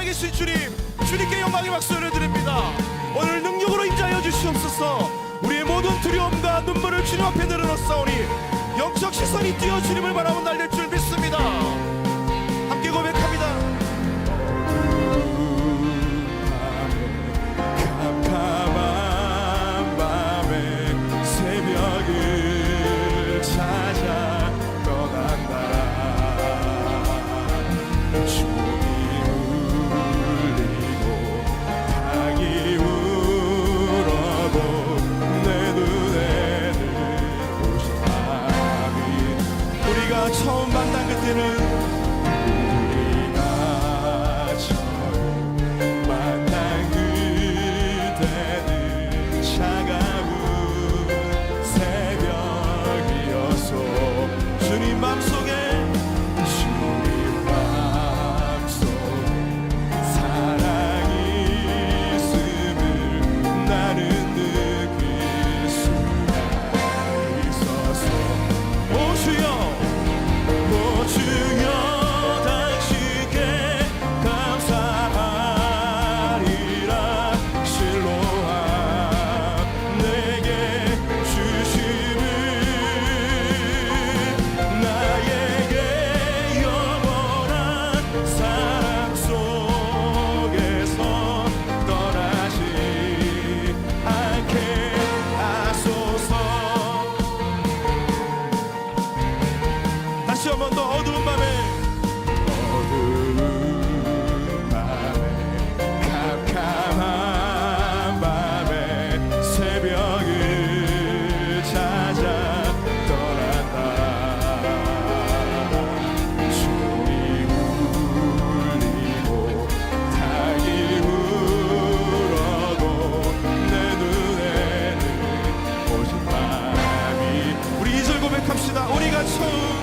살아계신 주님, 주님께 영광의 박수를 드립니다. 오늘 능력으로 임자하여 주시옵소서. 우리의 모든 두려움과 눈물을 주님 앞에 내려놓사오니 영적 시선이 뛰어 주님을 바라본 날 될 줄 믿습니다. 함께 고백합니다. 캄캄한 밤에 새벽을 찾아 떠난다. 종이 울리고 닭이 울어도 내 눈에는 오신 밤이. 우리가 처음 만난 그때는 다시 한 번 더 어두운 밤에 캄캄한 밤에 새벽을 찾아 떠난다. 종이 울리고 닭이 울어도 내 눈에는 오신 밤이. 우리 2절 고백합시다. 우리가 처음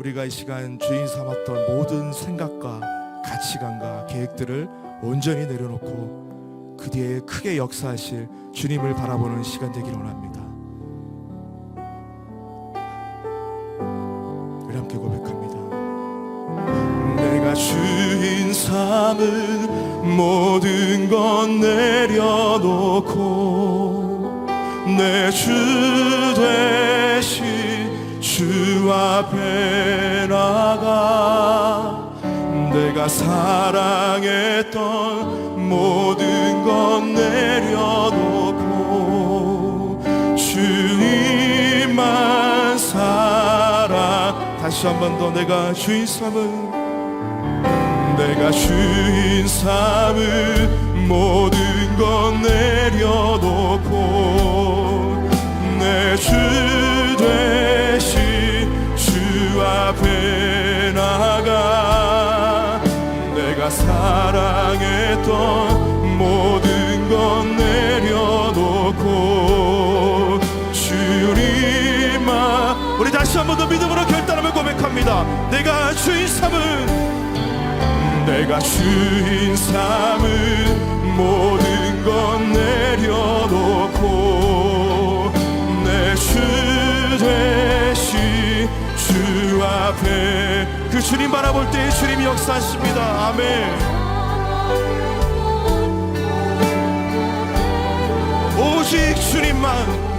우리가 이 시간 주인 삼았던 모든 생각과 가치관과 계획들을 온전히 내려놓고 그 뒤에 크게 역사하실 주님을 바라보는 시간 되기를 원합니다. 우리 함께 고백합니다. 내가 주인 삼은 모든 건 내려놓고 내 주 대신 주 앞에 나가 내가 사랑했던 모든 건 내려놓고 주님만 사랑. 다시 한 번 더. 내가 주인 삼은 모든 건 내려놓고 내 주 대신 주 앞에 나가 내가 사랑했던 모든 건 내려놓고 주님만. 우리 다시 한 번 더 믿음으로 결단하며 고백합니다. 내가 주인 삼은 모든 건 내려놓고 내 주 대신 주 앞에 그 주님 바라볼 때 주님이 역사하십니다. 아멘. 오직 주님만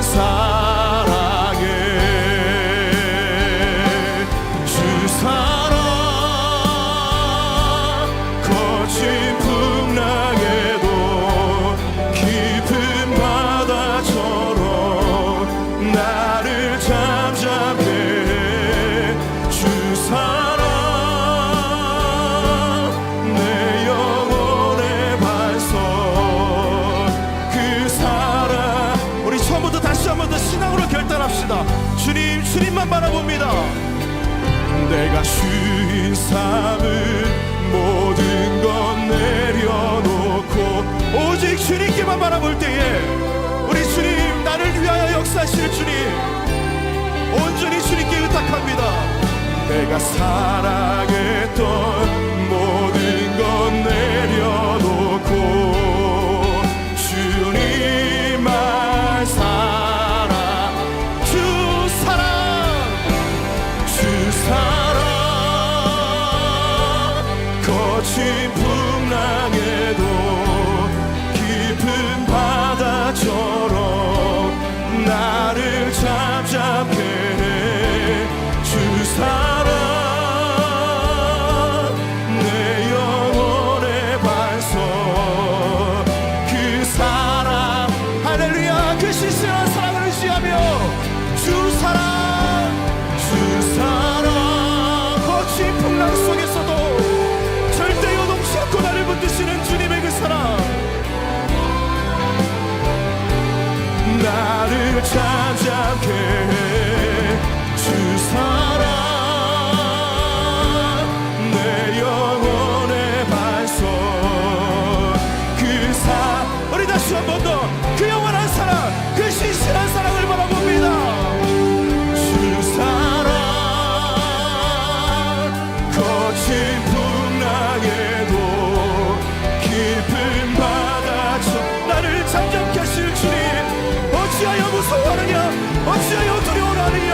사랑해. 주 사랑 거친 풍랑에도 깊은 바다처럼 나를 잠잠케 해. 주 사랑 내 영혼의 반석 그 사랑. 우리 처음부터 다시 한 번 더 신앙으로 결단합시다. 주님만 바라봅니다. 내가 주인 삼은 모든 건 내려놓고 오직 주님께만 바라볼 때에 우리 주님, 나를 위하여 역사하실 주님, 온전히 주님께 의탁합니다. 내가 사랑했던 모든 건 내려놓고 주님만 사랑. 주 사랑 거친 풍랑에도 깊은 바다처럼 나를 잠잠케 해. 주 사랑 내 영혼의 반석 그 사랑. 할렐루야. 그 신실한 사랑을 의지하며 주 사랑 거친 풍랑 속에서도 절대 요동치 않고 나를 붙드시는 주님의 그 사랑. 나를 잠잠케 해. 주 사랑 내 영혼의 반석 그 사랑. 우리 다시 한 번 더 그 영원한 사랑, 그 신실한 사랑을 바라봅니다. 주 사랑 거친 풍랑에도 깊은 바다처럼 나를 잠잠케 하실 주님, 어찌하여 무서워하느냐, 어찌하여 두려워하느냐.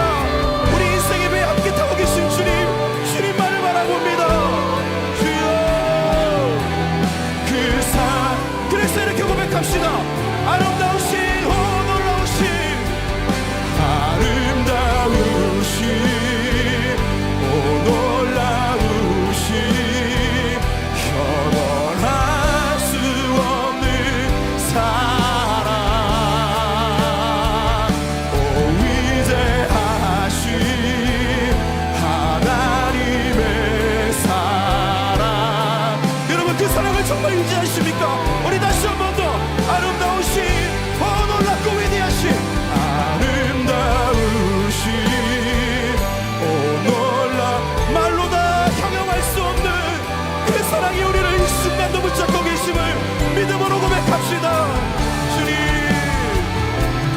우리 인생의 배에 함께 타고 계신 주님만을 바라봅니다. 주여 그 사랑. 그래서 이렇게 고백합시다. 아름다우신 놀라우신 놀라우신 영원할 수 없는 사랑. 오 위대하신 하나님의 사랑. 여러분 그 사랑을 정말 유지하십니까? 우리 다시 한 번 더. 아름다우신 놀랍고 위대하신 말로 다 형용할 수 없는 그 사랑이 우리를 이 순간도 붙잡고 계심을 믿음으로 고백합시다. 주님,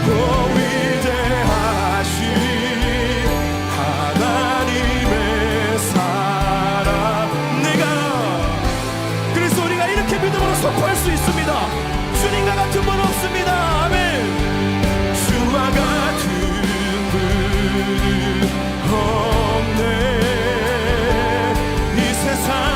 오 위대하신 믿음으로 선포할 수 있습니다. 주님과 같은 분 없습니다. 아멘. 주와 같은 분 없네. 이 세상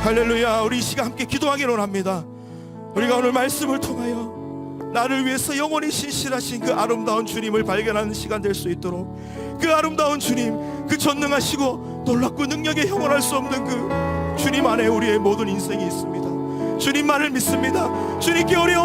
할렐루야. 우리 이 시간 함께 기도하기를 원합니다. 우리가 오늘 말씀을 통하여 나를 위해서 영원히 신실하신 그 아름다운 주님을 발견하는 시간 될 수 있도록, 그 아름다운 주님, 그 전능하시고 놀랍고 능력에 형언할 수 없는 그 주님 안에 우리의 모든 인생이 있습니다. 주님만을 믿습니다. 주님께 우리의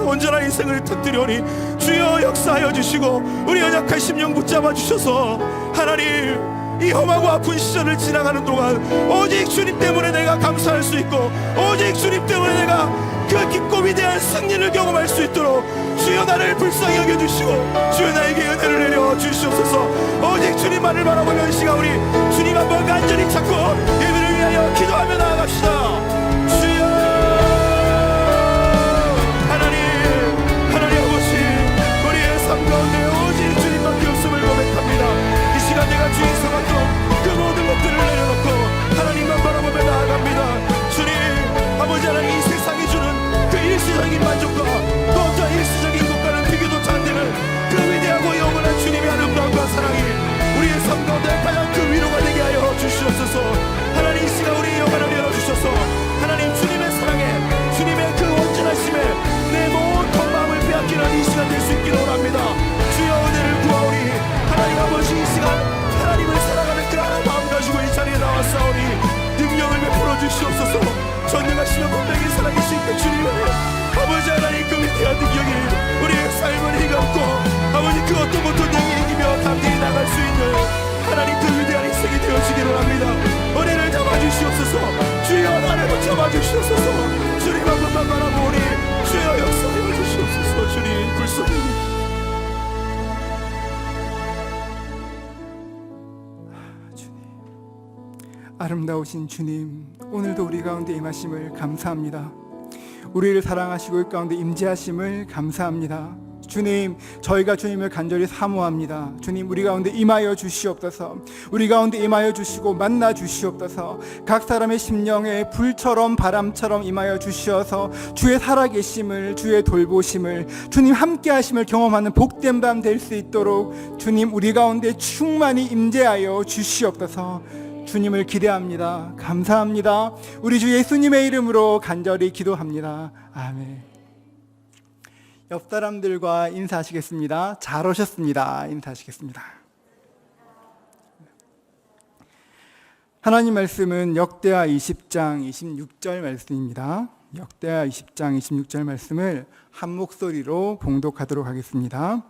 온전한 인생을 터뜨리오니 주여 역사하여 주시고 우리 연약한 심령 붙잡아 주셔서 하나님, 이 험하고 아픈 시절을 지나가는 동안 오직 주님 때문에 내가 감사할 수 있고, 오직 주님 때문에 내가 그 기쁨에 대한 승리를 경험할 수 있도록 주여 나를 불쌍히 여겨주시고 주여 나에게 은혜를 내려 주시옵소서. 오직 주님만을 바라보며 이 시간 우리 주님 한번 간절히 찾고 예배를 위하여 기도하며 나아갑시다. 주여 하나님 아버지, 우리의 삶 가운데 오직 주님밖에 없음을 고백합니다. 이 시간 내가 주인 삼았던 그 모든 것들을 내려놓고 하나님만 바라보며 나아갑니다. 주님 아버지, 하나님 이 세상이 주는 그 일시적인 만족과 또 어떤 일시적인 것과는 비교조차 안 되는 그 위대하고 영원한 주님의 아름다움과 사랑이 우리의 삶 가운데 가장 그 위로가 되게 하여 주시옵소서. 하나님 이 시간 우리의 영안을 열어주셔서 하나님 주님의 사랑에, 주님의 그 온전하심에 내 모든 마음을 빼앗기는 이 시간 될 수 있기를 원합니다. 주여 은혜를 구하오니 하나님 아버지, 이 시간 하나님을 사랑하는 그 하나님 마음 가지고 이 자리에 나왔사오니 능력을 베풀어 주시옵소서. 전능하시며 분명히 살아계신 그 주님의 아버지 하나님, 그 위대한 능력이 우리의 삶을 휘감고 아버지 그 어떤 것도 능히 이기며 담대히 나갈 수 있는 하나님 그 위대한 인생이 되어지기를 합니다. 은혜를 담아주시옵소서. 주여 잡아주시옵소서. 주님 한 번만 바라보니 주여 역사하여 주시옵소서. 주님 불쌍히 아름다우신 주님, 오늘도 우리 가운데 임하심을 감사합니다. 우리를 사랑하시고 이 가운데 임재하심을 감사합니다. 주님, 저희가 주님을 간절히 사모합니다. 주님, 우리 가운데 임하여 주시옵소서. 우리 가운데 임하여 주시고 만나 주시옵소서. 각 사람의 심령에 불처럼 바람처럼 임하여 주시어서 주의 살아계심을, 주의 돌보심을, 주님 함께하심을 경험하는 복된 밤 될 수 있도록 주님 우리 가운데 충만히 임재하여 주시옵소서. 주님을 기대합니다. 감사합니다. 우리 주 예수님의 이름으로 간절히 기도합니다. 아멘. 옆 사람들과 인사하시겠습니다. 잘 오셨습니다. 인사하시겠습니다. 하나님 말씀은 역대하 20장 26절 말씀입니다. 역대하 20장 26절 말씀을 한 목소리로 봉독하도록 하겠습니다.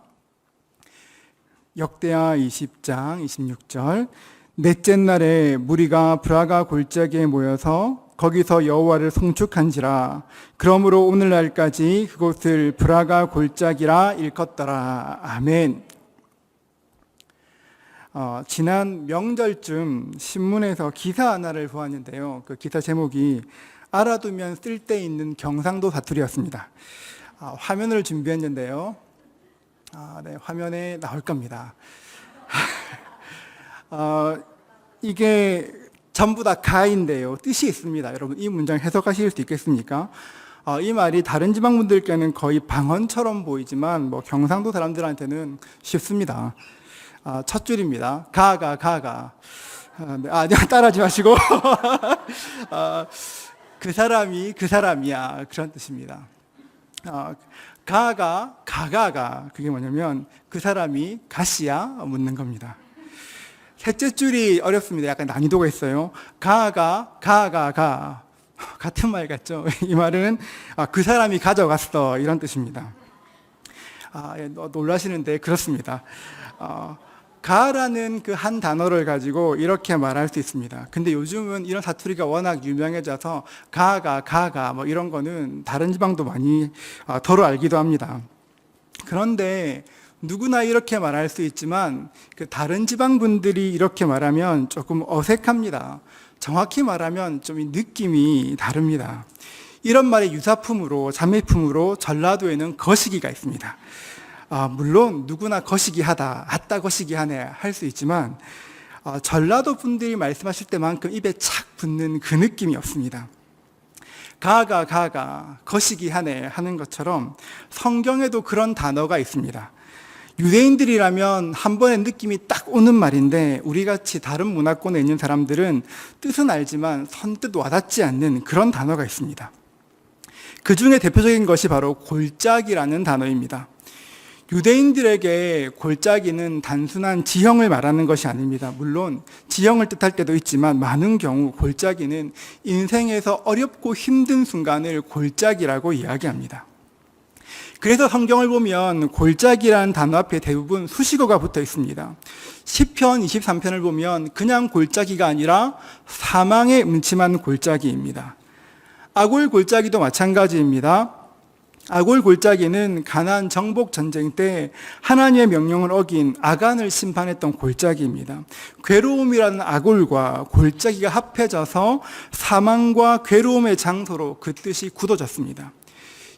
역대하 20장 26절. 넷째 날에 무리가 브라가 골짜기에 모여서 거기서 여호와를 송축한지라. 그러므로 오늘날까지 그곳을 브라가 골짜기라 일컫더라. 아멘. 지난 명절쯤 신문에서 기사 하나를 보았는데요. 그 기사 제목이 알아두면 쓸데있는 경상도 사투리였습니다. 화면을 준비했는데요. 네, 화면에 나올 겁니다. 이게 전부 다 가인데요. 뜻이 있습니다. 여러분, 이 문장 해석하실 수 있겠습니까? 이 말이 다른 지방 분들께는 거의 방언처럼 보이지만 경상도 사람들한테는 쉽습니다. 첫 줄입니다. 가가. 따라하지 마시고 그 사람이 그 사람이야, 그런 뜻입니다. 가가 그게 뭐냐면 그 사람이 가시야 묻는 겁니다. 셋째 줄이 어렵습니다. 약간 난이도가 있어요. 가가 같은 말 같죠? 이 말은 그 사람이 가져갔어, 이런 뜻입니다. 놀라시는데 그렇습니다. 가라는 그 한 단어를 가지고 이렇게 말할 수 있습니다. 근데 요즘은 이런 사투리가 워낙 유명해져서 가가 이런 거는 다른 지방도 많이 덜어 알기도 합니다. 그런데 누구나 이렇게 말할 수 있지만 그 다른 지방 분들이 이렇게 말하면 조금 어색합니다. 정확히 말하면 좀 느낌이 다릅니다. 이런 말의 유사품으로, 자매품으로 전라도에는 거시기가 있습니다. 물론 누구나 거시기 하다, 아따 거시기 하네 할 수 있지만 전라도 분들이 말씀하실 때만큼 입에 착 붙는 그 느낌이 없습니다. 가가 거시기 하네 하는 것처럼 성경에도 그런 단어가 있습니다. 유대인들이라면 한 번에 느낌이 딱 오는 말인데 우리같이 다른 문화권에 있는 사람들은 뜻은 알지만 선뜻 와닿지 않는 그런 단어가 있습니다. 그 중에 대표적인 것이 바로 골짜기라는 단어입니다. 유대인들에게 골짜기는 단순한 지형을 말하는 것이 아닙니다. 물론 지형을 뜻할 때도 있지만 많은 경우 골짜기는 인생에서 어렵고 힘든 순간을 골짜기라고 이야기합니다. 그래서 성경을 보면 골짜기라는 단어 앞에 대부분 수식어가 붙어 있습니다. 시편 23편을 보면 그냥 골짜기가 아니라 사망의 음침한 골짜기입니다. 아골 골짜기도 마찬가지입니다. 아골 골짜기는 가나안 정복 전쟁 때 하나님의 명령을 어긴 아간을 심판했던 골짜기입니다. 괴로움이라는 아골과 골짜기가 합해져서 사망과 괴로움의 장소로 그 뜻이 굳어졌습니다.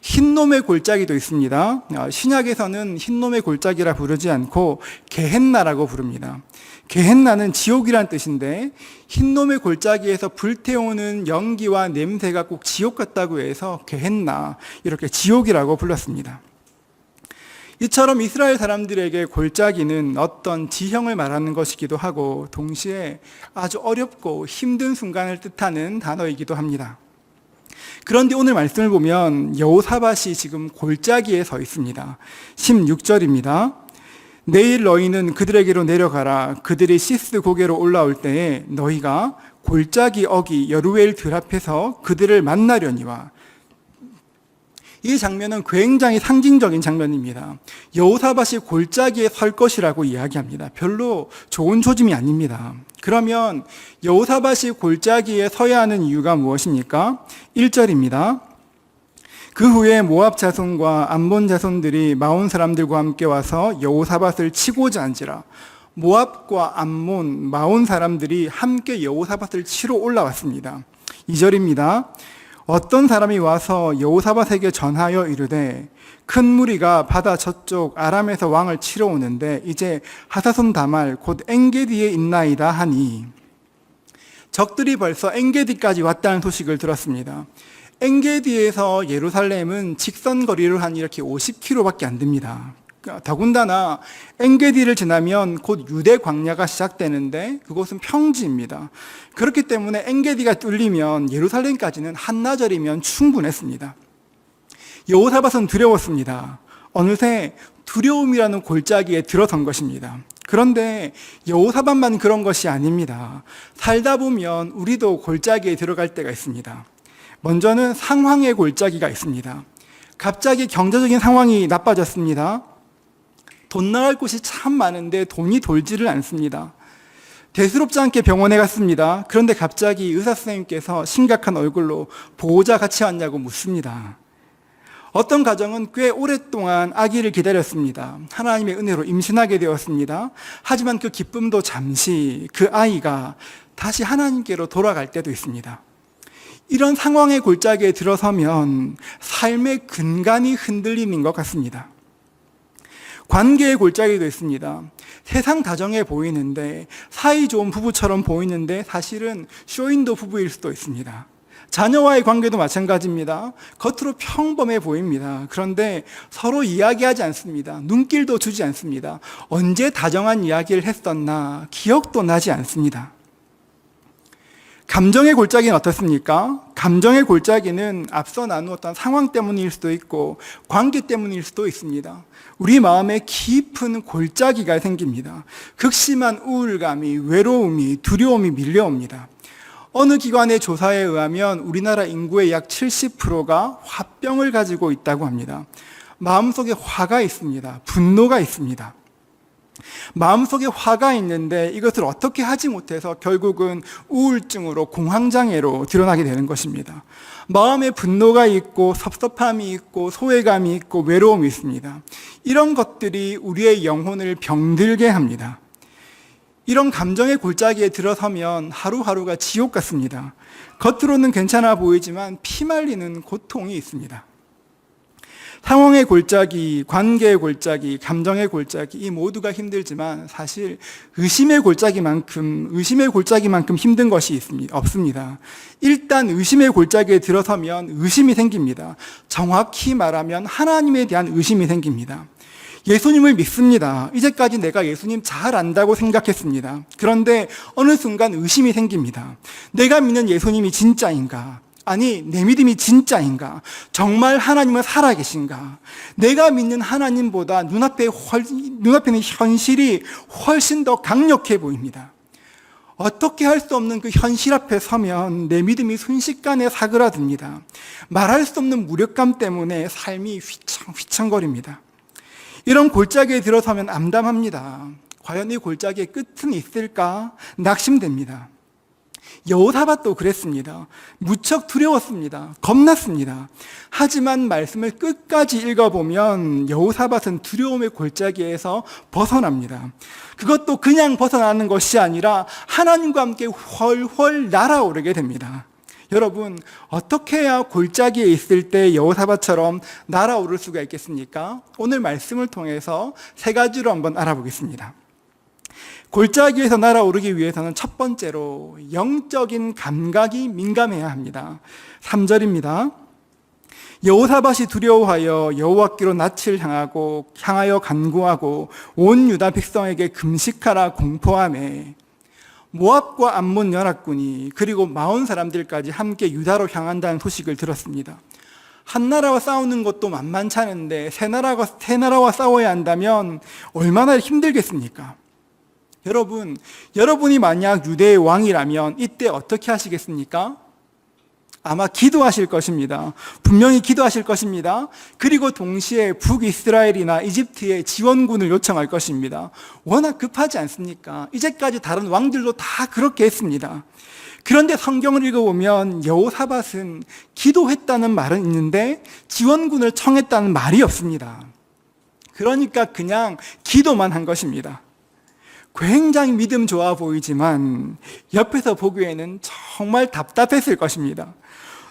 흰놈의 골짜기도 있습니다. 신약에서는 흰놈의 골짜기라 부르지 않고 게헨나라고 부릅니다. 게헨나는 지옥이란 뜻인데 흰놈의 골짜기에서 불태우는 연기와 냄새가 꼭 지옥 같다고 해서 게헨나, 이렇게 지옥이라고 불렀습니다. 이처럼 이스라엘 사람들에게 골짜기는 어떤 지형을 말하는 것이기도 하고 동시에 아주 어렵고 힘든 순간을 뜻하는 단어이기도 합니다. 그런데 오늘 말씀을 보면 여호사밧이 지금 골짜기에 서 있습니다. 16절입니다. 내일 너희는 그들에게로 내려가라. 그들이 시스 고개로 올라올 때에 너희가 골짜기 어기 여루엘 들 앞에서 그들을 만나려니와. 이 장면은 굉장히 상징적인 장면입니다. 여호사밧이 골짜기에 설 것이라고 이야기합니다. 별로 좋은 조짐이 아닙니다. 그러면 여호사밧이 골짜기에 서야 하는 이유가 무엇입니까? 1절입니다. 그 후에 모압 자손과 암몬 자손들이 마온 사람들과 함께 와서 여호사밧을 치고자 한지라. 모압과 암몬, 마온 사람들이 함께 여호사밧을 치러 올라왔습니다. 2절입니다. 어떤 사람이 와서 여호사밧에게 전하여 이르되 큰 무리가 바다 저쪽 아람에서 왕을 치러 오는데 이제 하사손 다말 곧 엔게디에 있나이다 하니, 적들이 벌써 엔게디까지 왔다는 소식을 들었습니다. 엔게디에서 예루살렘은 직선 거리로 한 이렇게 50km밖에 안 됩니다. 더군다나 엔게디를 지나면 곧 유대 광야가 시작되는데 그곳은 평지입니다. 그렇기 때문에 엔게디가 뚫리면 예루살렘까지는 한나절이면 충분했습니다. 여호사밧은 두려웠습니다. 어느새 두려움이라는 골짜기에 들어선 것입니다. 그런데 여호사밧만 그런 것이 아닙니다. 살다 보면 우리도 골짜기에 들어갈 때가 있습니다. 먼저는 상황의 골짜기가 있습니다. 갑자기 경제적인 상황이 나빠졌습니다. 돈 나갈 곳이 참 많은데 돈이 돌지를 않습니다. 대수롭지 않게 병원에 갔습니다. 그런데 갑자기 의사 선생님께서 심각한 얼굴로 보호자 같이 왔냐고 묻습니다. 어떤 가정은 꽤 오랫동안 아기를 기다렸습니다. 하나님의 은혜로 임신하게 되었습니다. 하지만 그 기쁨도 잠시, 그 아이가 다시 하나님께로 돌아갈 때도 있습니다. 이런 상황의 골짜기에 들어서면 삶의 근간이 흔들리는 것 같습니다. 관계의 골짜기도 있습니다. 세상 다정해 보이는데, 사이 좋은 부부처럼 보이는데 사실은 쇼윈도 부부일 수도 있습니다. 자녀와의 관계도 마찬가지입니다. 겉으로 평범해 보입니다. 그런데 서로 이야기하지 않습니다. 눈길도 주지 않습니다. 언제 다정한 이야기를 했었나 기억도 나지 않습니다. 감정의 골짜기는 어떻습니까? 감정의 골짜기는 앞서 나누었던 상황 때문일 수도 있고 관계 때문일 수도 있습니다. 우리 마음에 깊은 골짜기가 생깁니다. 극심한 우울감이, 외로움이, 두려움이 밀려옵니다. 어느 기관의 조사에 의하면 우리나라 인구의 약 70%가 화병을 가지고 있다고 합니다. 마음속에 화가 있습니다. 분노가 있습니다. 마음속에 화가 있는데 이것을 어떻게 하지 못해서 결국은 우울증으로, 공황장애로 드러나게 되는 것입니다. 마음에 분노가 있고 섭섭함이 있고 소외감이 있고 외로움이 있습니다. 이런 것들이 우리의 영혼을 병들게 합니다. 이런 감정의 골짜기에 들어서면 하루하루가 지옥 같습니다. 겉으로는 괜찮아 보이지만 피말리는 고통이 있습니다. 상황의 골짜기, 관계의 골짜기, 감정의 골짜기, 이 모두가 힘들지만 사실 의심의 골짜기만큼 힘든 것이 없습니다. 일단 의심의 골짜기에 들어서면 의심이 생깁니다. 정확히 말하면 하나님에 대한 의심이 생깁니다. 예수님을 믿습니다. 이제까지 내가 예수님 잘 안다고 생각했습니다. 그런데 어느 순간 의심이 생깁니다. 내가 믿는 예수님이 진짜인가? 아니, 내 믿음이 진짜인가? 정말 하나님은 살아계신가? 내가 믿는 하나님보다 눈앞에는 현실이 훨씬 더 강력해 보입니다. 어떻게 할 수 없는 그 현실 앞에 서면 내 믿음이 순식간에 사그라듭니다. 말할 수 없는 무력감 때문에 삶이 휘청휘청거립니다. 이런 골짜기에 들어서면 암담합니다. 과연 이 골짜기의 끝은 있을까? 낙심됩니다. 여호사밧도 그랬습니다. 무척 두려웠습니다. 겁났습니다. 하지만 말씀을 끝까지 읽어보면 여호사밧은 두려움의 골짜기에서 벗어납니다. 그것도 그냥 벗어나는 것이 아니라 하나님과 함께 훨훨 날아오르게 됩니다. 여러분, 어떻게 해야 골짜기에 있을 때 여호사밧처럼 날아오를 수가 있겠습니까? 오늘 말씀을 통해서 3가지로 한번 알아보겠습니다. 골짜기에서 날아오르기 위해서는 첫 번째로 영적인 감각이 민감해야 합니다. 3절입니다. 여호사밧이 두려워하여 여호와께로 낯을 향하여 간구하고 온 유다 백성에게 금식하라 공포하매 모압과 암몬 연합군이 그리고 마온 사람들까지 함께 유다로 향한다는 소식을 들었습니다. 한 나라와 싸우는 것도 만만찮은데 세 나라와 싸워야 한다면 얼마나 힘들겠습니까? 여러분이 만약 유대의 왕이라면 이때 어떻게 하시겠습니까? 아마 기도하실 것입니다. 분명히 기도하실 것입니다. 그리고 동시에 북이스라엘이나 이집트의 지원군을 요청할 것입니다. 워낙 급하지 않습니까? 이제까지 다른 왕들도 다 그렇게 했습니다. 그런데 성경을 읽어보면 여호사밧은 기도했다는 말은 있는데 지원군을 청했다는 말이 없습니다. 그러니까 그냥 기도만 한 것입니다. 굉장히 믿음 좋아 보이지만 옆에서 보기에는 정말 답답했을 것입니다.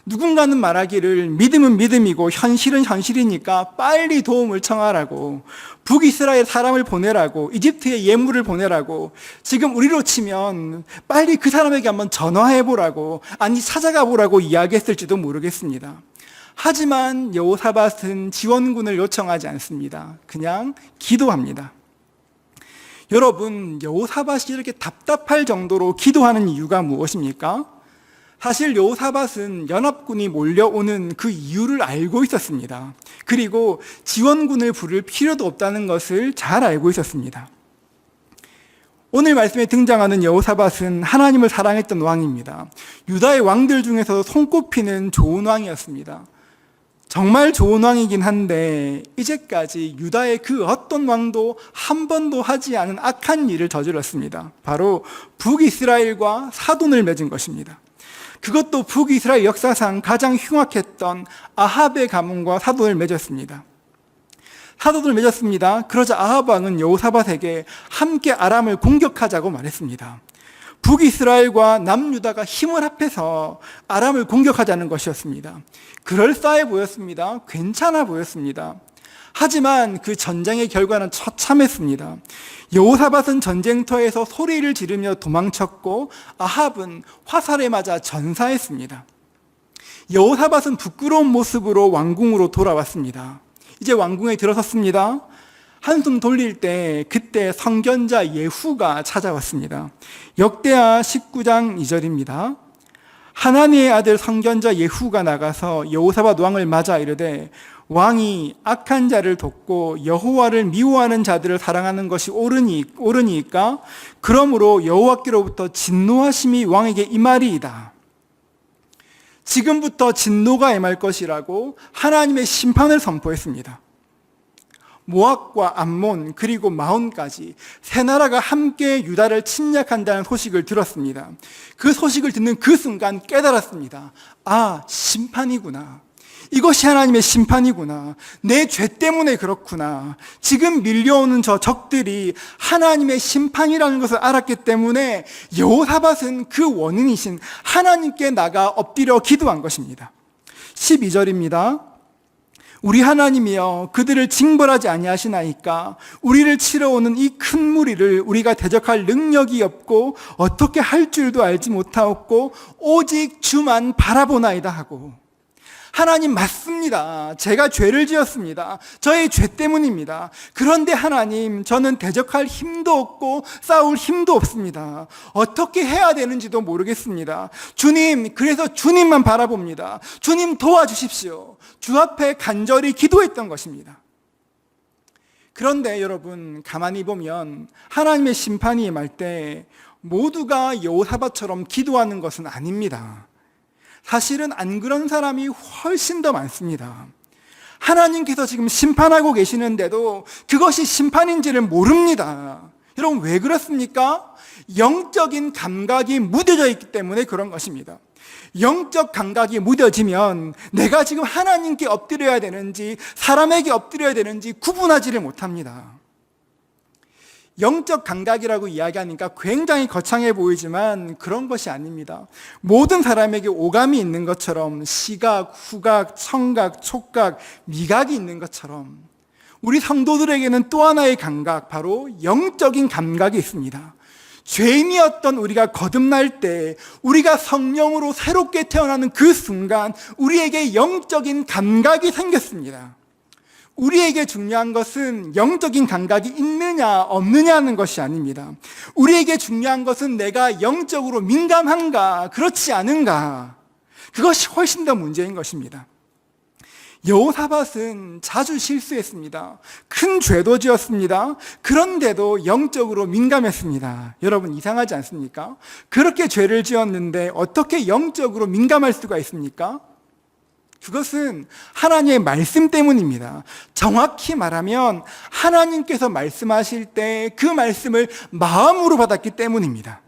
누군가는 말하기를 믿음은 믿음이고 현실은 현실이니까 빨리 도움을 청하라고, 북이스라엘 사람을 보내라고, 이집트에 예물을 보내라고, 지금 우리로 치면 빨리 그 사람에게 한번 전화해보라고, 아니 찾아가 보라고 이야기했을지도 모르겠습니다. 하지만 여호사밧은 지원군을 요청하지 않습니다. 그냥 기도합니다. 여러분, 여호사밧이 이렇게 답답할 정도로 기도하는 이유가 무엇입니까? 사실 여호사밧은 연합군이 몰려오는 그 이유를 알고 있었습니다. 그리고 지원군을 부를 필요도 없다는 것을 잘 알고 있었습니다. 오늘 말씀에 등장하는 여호사밧은 하나님을 사랑했던 왕입니다. 유다의 왕들 중에서 손꼽히는 좋은 왕이었습니다. 정말 좋은 왕이긴 한데 이제까지 유다의 그 어떤 왕도 한 번도 하지 않은 악한 일을 저질렀습니다. 바로 북이스라엘과 사돈을 맺은 것입니다. 그것도 북이스라엘 역사상 가장 흉악했던 아합의 가문과 사돈을 맺었습니다. 그러자 아합 왕은 여호사밧에게 함께 아람을 공격하자고 말했습니다. 북이스라엘과 남유다가 힘을 합해서 아람을 공격하자는 것이었습니다. 그럴싸해 보였습니다. 괜찮아 보였습니다. 하지만 그 전쟁의 결과는 처참했습니다. 여호사밧은 전쟁터에서 소리를 지르며 도망쳤고 아합은 화살에 맞아 전사했습니다. 여호사밧은 부끄러운 모습으로 왕궁으로 돌아왔습니다. 이제 왕궁에 들어섰습니다. 한숨 돌릴 때 그때 선견자 예후가 찾아왔습니다. 역대하 19장 2절입니다. 하나니의 아들 선견자 예후가 나가서 여호사밧 왕을 맞아 이르되 왕이 악한 자를 돕고 여호와를 미워하는 자들을 사랑하는 것이 옳으니까 그러므로 여호와께로부터 진노하심이 왕에게 임하리이다. 지금부터 진노가 임할 것이라고 하나님의 심판을 선포했습니다. 모압과 암몬 그리고 마온까지 세 나라가 함께 유다를 침략한다는 소식을 들었습니다. 그 소식을 듣는 그 순간 깨달았습니다. 아, 심판이구나. 이것이 하나님의 심판이구나. 내 죄 때문에 그렇구나. 지금 밀려오는 저 적들이 하나님의 심판이라는 것을 알았기 때문에 여호사밧은 그 원인이신 하나님께 나가 엎드려 기도한 것입니다. 12절입니다. 우리 하나님이여 그들을 징벌하지 아니하시나이까 우리를 치러오는 이 큰 무리를 우리가 대적할 능력이 없고 어떻게 할 줄도 알지 못하옵고 오직 주만 바라보나이다 하고, 하나님 맞습니다. 제가 죄를 지었습니다. 저의 죄 때문입니다. 그런데 하나님, 저는 대적할 힘도 없고 싸울 힘도 없습니다. 어떻게 해야 되는지도 모르겠습니다. 주님, 그래서 주님만 바라봅니다. 주님 도와주십시오. 주 앞에 간절히 기도했던 것입니다. 그런데 여러분, 가만히 보면 하나님의 심판이 임할 때 모두가 여호사밧처럼 기도하는 것은 아닙니다. 사실은 안 그런 사람이 훨씬 더 많습니다. 하나님께서 지금 심판하고 계시는데도 그것이 심판인지를 모릅니다. 여러분, 왜 그렇습니까? 영적인 감각이 무뎌져 있기 때문에 그런 것입니다. 영적 감각이 무뎌지면 내가 지금 하나님께 엎드려야 되는지 사람에게 엎드려야 되는지 구분하지를 못합니다. 영적 감각이라고 이야기하니까 굉장히 거창해 보이지만 그런 것이 아닙니다. 모든 사람에게 오감이 있는 것처럼 시각, 후각, 청각, 촉각, 미각이 있는 것처럼 우리 성도들에게는 또 하나의 감각, 바로 영적인 감각이 있습니다. 죄인이었던 우리가 거듭날 때, 우리가 성령으로 새롭게 태어나는 그 순간 우리에게 영적인 감각이 생겼습니다. 우리에게 중요한 것은 영적인 감각이 있느냐 없느냐는 것이 아닙니다. 우리에게 중요한 것은 내가 영적으로 민감한가 그렇지 않은가, 그것이 훨씬 더 문제인 것입니다. 여호사밧은 자주 실수했습니다. 큰 죄도 지었습니다. 그런데도 영적으로 민감했습니다. 여러분 이상하지 않습니까? 그렇게 죄를 지었는데 어떻게 영적으로 민감할 수가 있습니까? 그것은 하나님의 말씀 때문입니다. 정확히 말하면 하나님께서 말씀하실 때 그 말씀을 마음으로 받았기 때문입니다.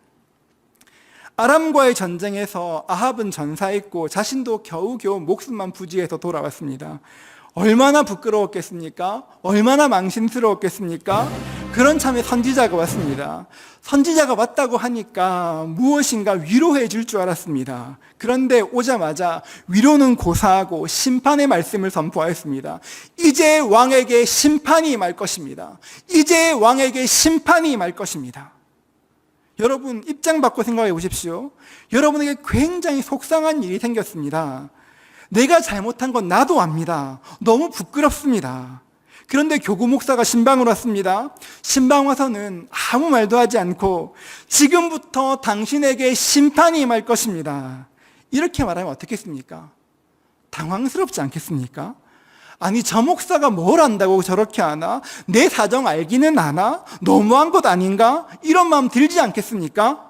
아람과의 전쟁에서 아합은 전사했고 자신도 겨우겨우 목숨만 부지해서 돌아왔습니다. 얼마나 부끄러웠겠습니까? 얼마나 망신스러웠겠습니까? 그런 참에 선지자가 왔습니다. 선지자가 왔다고 하니까 무엇인가 위로해 줄 줄 알았습니다. 그런데 오자마자 위로는 고사하고 심판의 말씀을 선포하였습니다. 이제 왕에게 심판이 임할 것입니다. 이제 왕에게 심판이 임할 것입니다. 여러분 입장 바꿔 생각해 보십시오. 여러분에게 굉장히 속상한 일이 생겼습니다. 내가 잘못한 건 나도 압니다. 너무 부끄럽습니다. 그런데 교구 목사가 신방을 왔습니다. 신방 와서는 아무 말도 하지 않고 지금부터 당신에게 심판이 임할 것입니다. 이렇게 말하면 어떻겠습니까? 당황스럽지 않겠습니까? 아니 저 목사가 뭘 안다고 저렇게 하나? 내 사정 알기는 아나? 너무한 것 아닌가? 이런 마음 들지 않겠습니까?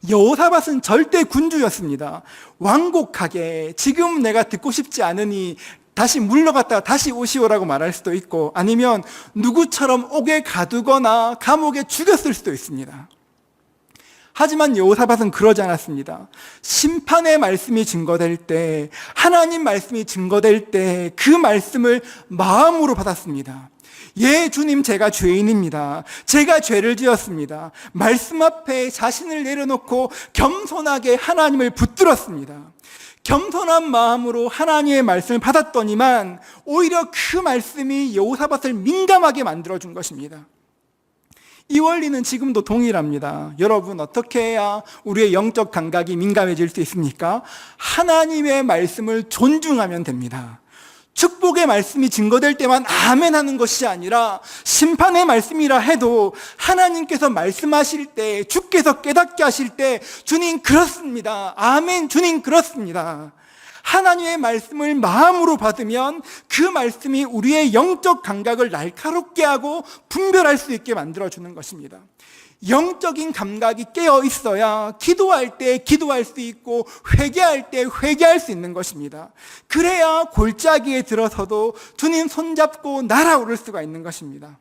여호사밧은 절대 군주였습니다. 완곡하게 지금 내가 듣고 싶지 않으니 다시 물러갔다가 다시 오시오라고 말할 수도 있고 아니면 누구처럼 옥에 가두거나 감옥에 죽였을 수도 있습니다. 하지만 여호사밧은 그러지 않았습니다. 심판의 말씀이 증거될 때, 하나님 말씀이 증거될 때 그 말씀을 마음으로 받았습니다. 예, 주님, 제가 죄인입니다. 제가 죄를 지었습니다. 말씀 앞에 자신을 내려놓고 겸손하게 하나님을 붙들었습니다. 겸손한 마음으로 하나님의 말씀을 받았더니만 오히려 그 말씀이 여호사밧을 민감하게 만들어준 것입니다. 이 원리는 지금도 동일합니다. 여러분 어떻게 해야 우리의 영적 감각이 민감해질 수 있습니까? 하나님의 말씀을 존중하면 됩니다. 축복의 말씀이 증거될 때만 아멘 하는 것이 아니라 심판의 말씀이라 해도 하나님께서 말씀하실 때 주께서 깨닫게 하실 때 주님 그렇습니다. 아멘 주님 그렇습니다. 하나님의 말씀을 마음으로 받으면 그 말씀이 우리의 영적 감각을 날카롭게 하고 분별할 수 있게 만들어주는 것입니다. 영적인 감각이 깨어 있어야 기도할 때 기도할 수 있고 회개할 때 회개할 수 있는 것입니다. 그래야 골짜기에 들어서도 주님 손잡고 날아오를 수가 있는 것입니다.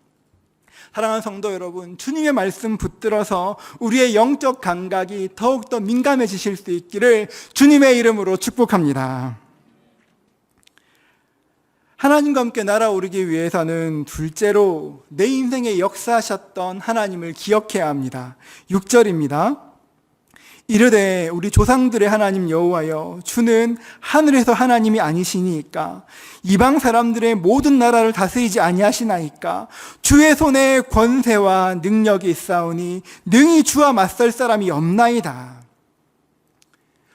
사랑하는 성도 여러분, 주님의 말씀 붙들어서 우리의 영적 감각이 더욱더 민감해지실 수 있기를 주님의 이름으로 축복합니다. 하나님과 함께 날아오르기 위해서는 둘째로 내 인생에 역사하셨던 하나님을 기억해야 합니다. 6절입니다. 이르되 우리 조상들의 하나님 여호와여 주는 하늘에서 하나님이 아니시니까 이방 사람들의 모든 나라를 다스리지 아니하시나이까 주의 손에 권세와 능력이 있사오니 능히 주와 맞설 사람이 없나이다.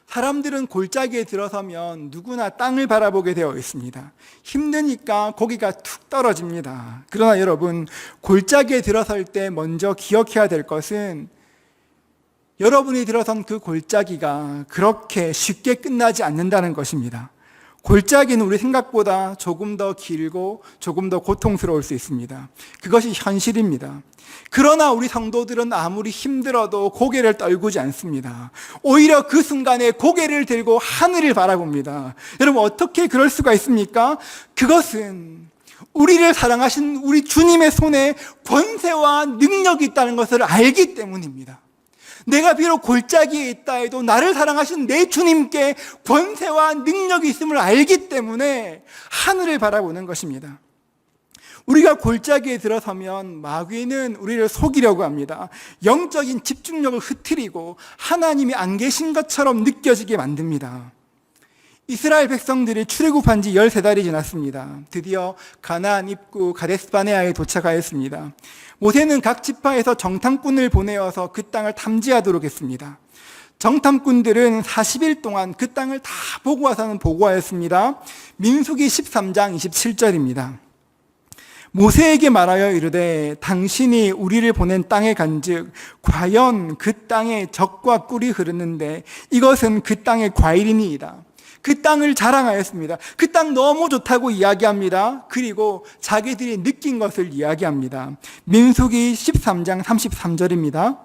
사람들은 골짜기에 들어서면 누구나 땅을 바라보게 되어 있습니다. 힘드니까 고기가 툭 떨어집니다. 그러나 여러분 골짜기에 들어설 때 먼저 기억해야 될 것은 여러분이 들어선 그 골짜기가 그렇게 쉽게 끝나지 않는다는 것입니다. 골짜기는 우리 생각보다 조금 더 길고 조금 더 고통스러울 수 있습니다. 그것이 현실입니다. 그러나 우리 성도들은 아무리 힘들어도 고개를 떨구지 않습니다. 오히려 그 순간에 고개를 들고 하늘을 바라봅니다. 여러분 어떻게 그럴 수가 있습니까? 그것은 우리를 사랑하신 우리 주님의 손에 권세와 능력이 있다는 것을 알기 때문입니다. 내가 비록 골짜기에 있다 해도 나를 사랑하신 내 주님께 권세와 능력이 있음을 알기 때문에 하늘을 바라보는 것입니다. 우리가 골짜기에 들어서면 마귀는 우리를 속이려고 합니다. 영적인 집중력을 흐트리고 하나님이 안 계신 것처럼 느껴지게 만듭니다. 이스라엘 백성들이 출애굽한 지 13달이 지났습니다. 드디어 가나안 입구 가데스바네아에 도착하였습니다. 모세는 각 지파에서 정탐꾼을 보내어서 그 땅을 탐지하도록 했습니다. 정탐꾼들은 40일 동안 그 땅을 다 보고 와서는 보고하였습니다. 민수기 13장 27절입니다. 모세에게 말하여 이르되 당신이 우리를 보낸 땅에 간즉 과연 그 땅에 젖과 꿀이 흐르는데 이것은 그 땅의 과일이니이다. 그 땅을 자랑하였습니다. 그 땅 너무 좋다고 이야기합니다. 그리고 자기들이 느낀 것을 이야기합니다. 민수기 13장 33절입니다.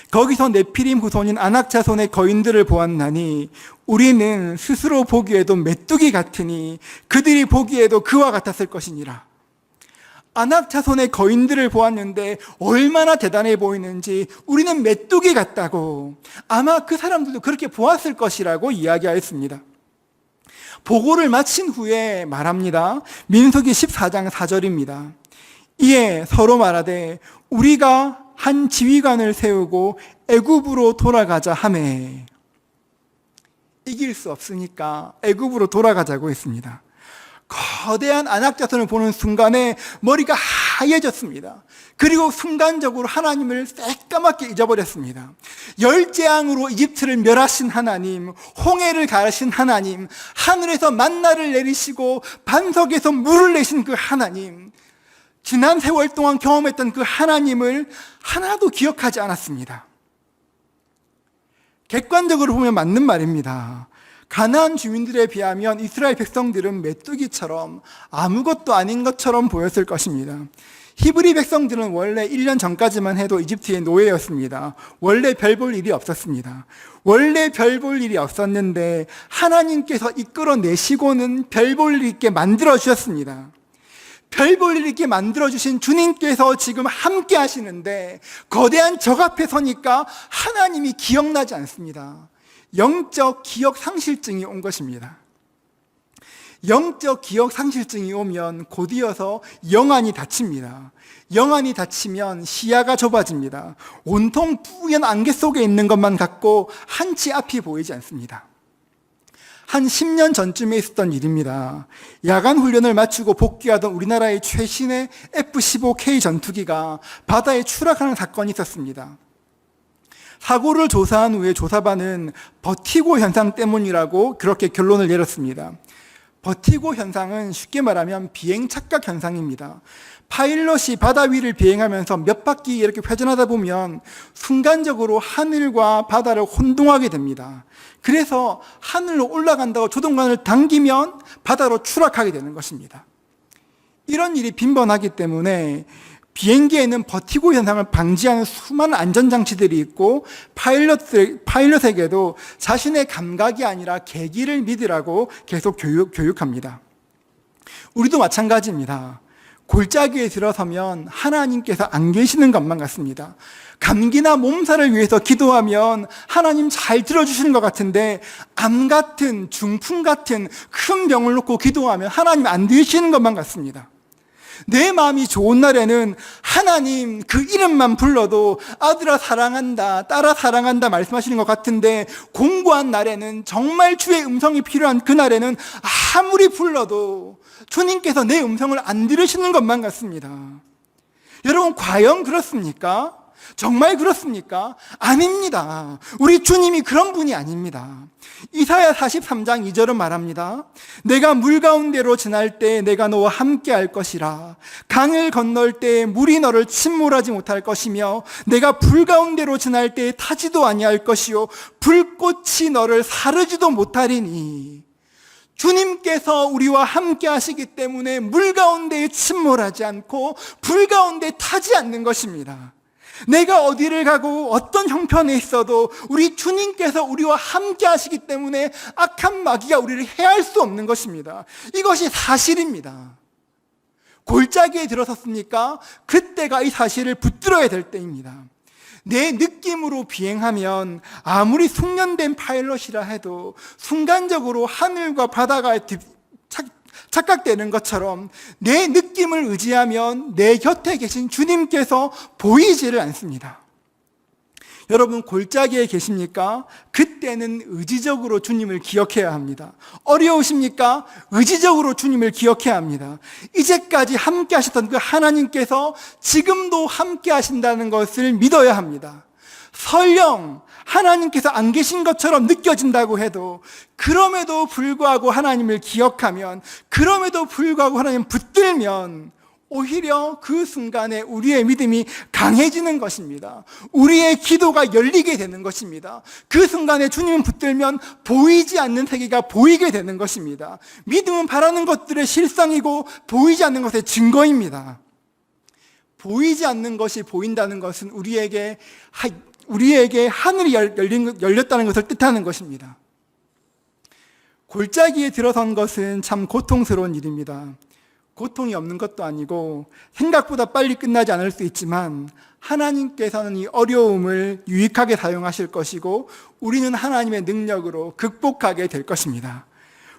거기서 네피림 후손인 아낙 자손의 거인들을 보았나니 우리는 스스로 보기에도 메뚜기 같으니 그들이 보기에도 그와 같았을 것이니라. 아낙 자손의 거인들을 보았는데 얼마나 대단해 보이는지 우리는 메뚜기 같다고, 아마 그 사람들도 그렇게 보았을 것이라고 이야기하였습니다. 보고를 마친 후에 말합니다. 민수기 14장 4절입니다. 이에 서로 말하되 우리가 한 지휘관을 세우고 애굽으로 돌아가자 하매, 이길 수 없으니까 애굽으로 돌아가자고 했습니다. 거대한 아낙 자손을 보는 순간에 머리가 하얘졌습니다. 그리고 순간적으로 하나님을 새까맣게 잊어버렸습니다. 열재앙으로 이집트를 멸하신 하나님, 홍해를 가르신 하나님, 하늘에서 만나를 내리시고 반석에서 물을 내신 그 하나님, 지난 세월 동안 경험했던 그 하나님을 하나도 기억하지 않았습니다. 객관적으로 보면 맞는 말입니다. 가나안 주민들에 비하면 이스라엘 백성들은 메뚜기처럼 아무것도 아닌 것처럼 보였을 것입니다. 히브리 백성들은 원래 1년 전까지만 해도 이집트의 노예였습니다. 원래 별 볼 일이 없었습니다. 원래 별 볼 일이 없었는데 하나님께서 이끌어내시고는 별 볼 일 있게 만들어주셨습니다. 별 볼 일 있게 만들어주신 주님께서 지금 함께 하시는데 거대한 적 앞에 서니까 하나님이 기억나지 않습니다. 영적 기억 상실증이 온 것입니다. 영적 기억 상실증이 오면 곧이어서 영안이 닫힙니다. 영안이 닫히면 시야가 좁아집니다. 온통 뿌연 안개 속에 있는 것만 같고 한치 앞이 보이지 않습니다. 한 10년 전쯤에 있었던 일입니다. 야간 훈련을 마치고 복귀하던 우리나라의 최신의 F-15K 전투기가 바다에 추락하는 사건이 있었습니다. 사고를 조사한 후에 조사반은 버티고 현상 때문이라고 그렇게 결론을 내렸습니다. 버티고 현상은 쉽게 말하면 비행 착각 현상입니다. 파일럿이 바다 위를 비행하면서 몇 바퀴 이렇게 회전하다 보면 순간적으로 하늘과 바다를 혼동하게 됩니다. 그래서 하늘로 올라간다고 조종관을 당기면 바다로 추락하게 되는 것입니다. 이런 일이 빈번하기 때문에 비행기에는 버티고 현상을 방지하는 수많은 안전장치들이 있고 파일럿에게도 자신의 감각이 아니라 계기를 믿으라고 계속 교육합니다. 우리도 마찬가지입니다. 골짜기에 들어서면 하나님께서 안 계시는 것만 같습니다. 감기나 몸살을 위해서 기도하면 하나님 잘 들어주시는 것 같은데 암 같은 중풍 같은 큰 병을 놓고 기도하면 하나님 안 들으시는 것만 같습니다. 내 마음이 좋은 날에는 하나님 그 이름만 불러도 아들아 사랑한다, 딸아 사랑한다 말씀하시는 것 같은데 공고한 날에는, 정말 주의 음성이 필요한 그날에는 아무리 불러도 주님께서 내 음성을 안 들으시는 것만 같습니다. 여러분, 과연 그렇습니까? 정말 그렇습니까? 아닙니다. 우리 주님이 그런 분이 아닙니다. 이사야 43장 2절은 말합니다. 내가 물 가운데로 지날 때 내가 너와 함께 할 것이라. 강을 건널 때 물이 너를 침몰하지 못할 것이며 내가 불 가운데로 지날 때 타지도 아니할 것이요 불꽃이 너를 사르지도 못하리니. 주님께서 우리와 함께 하시기 때문에 물 가운데에 침몰하지 않고 불 가운데 타지 않는 것입니다. 내가 어디를 가고 어떤 형편에 있어도 우리 주님께서 우리와 함께 하시기 때문에 악한 마귀가 우리를 해할 수 없는 것입니다. 이것이 사실입니다. 골짜기에 들어섰습니까? 그때가 이 사실을 붙들어야 될 때입니다. 내 느낌으로 비행하면 아무리 숙련된 파일럿이라 해도 순간적으로 하늘과 바다가 착각되는 것처럼 내 느낌을 의지하면 내 곁에 계신 주님께서 보이지를 않습니다. 여러분, 골짜기에 계십니까? 그때는 의지적으로 주님을 기억해야 합니다. 어려우십니까? 의지적으로 주님을 기억해야 합니다. 이제까지 함께 하셨던 그 하나님께서 지금도 함께 하신다는 것을 믿어야 합니다. 설령 하나님께서 안 계신 것처럼 느껴진다고 해도 그럼에도 불구하고 하나님을 기억하면, 그럼에도 불구하고 하나님 붙들면 오히려 그 순간에 우리의 믿음이 강해지는 것입니다. 우리의 기도가 열리게 되는 것입니다. 그 순간에 주님을 붙들면 보이지 않는 세계가 보이게 되는 것입니다. 믿음은 바라는 것들의 실상이고 보이지 않는 것의 증거입니다. 보이지 않는 것이 보인다는 것은 우리에게 하늘이 열렸다는 것을 뜻하는 것입니다. 골짜기에 들어선 것은 참 고통스러운 일입니다. 고통이 없는 것도 아니고 생각보다 빨리 끝나지 않을 수 있지만 하나님께서는 이 어려움을 유익하게 사용하실 것이고 우리는 하나님의 능력으로 극복하게 될 것입니다.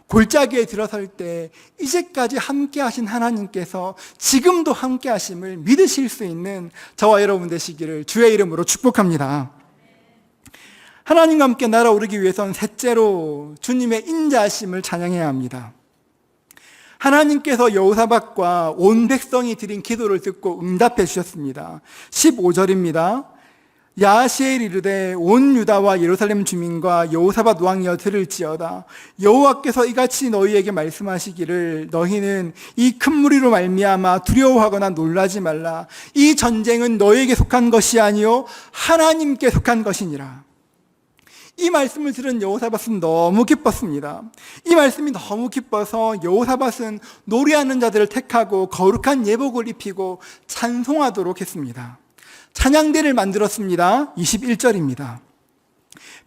골짜기에 들어설 때 이제까지 함께 하신 하나님께서 지금도 함께 하심을 믿으실 수 있는 저와 여러분 되시기를 주의 이름으로 축복합니다. 하나님과 함께 날아오르기 위해서는 셋째로 주님의 인자하심을 찬양해야 합니다. 하나님께서 여호사밧과 온 백성이 드린 기도를 듣고 응답해 주셨습니다. 15절입니다. 야하시엘 이르되 온 유다와 예루살렘 주민과 여호사밧 왕이여 들을지어다. 여호와께서 이같이 너희에게 말씀하시기를 너희는 이 큰 무리로 말미암아 두려워하거나 놀라지 말라. 이 전쟁은 너희에게 속한 것이 아니요 하나님께 속한 것이니라. 이 말씀을 들은 여호사밧은 너무 기뻤습니다. 이 말씀이 너무 기뻐서 여호사밧은 노래하는 자들을 택하고 거룩한 예복을 입히고 찬송하도록 했습니다. 찬양대를 만들었습니다. 21절입니다.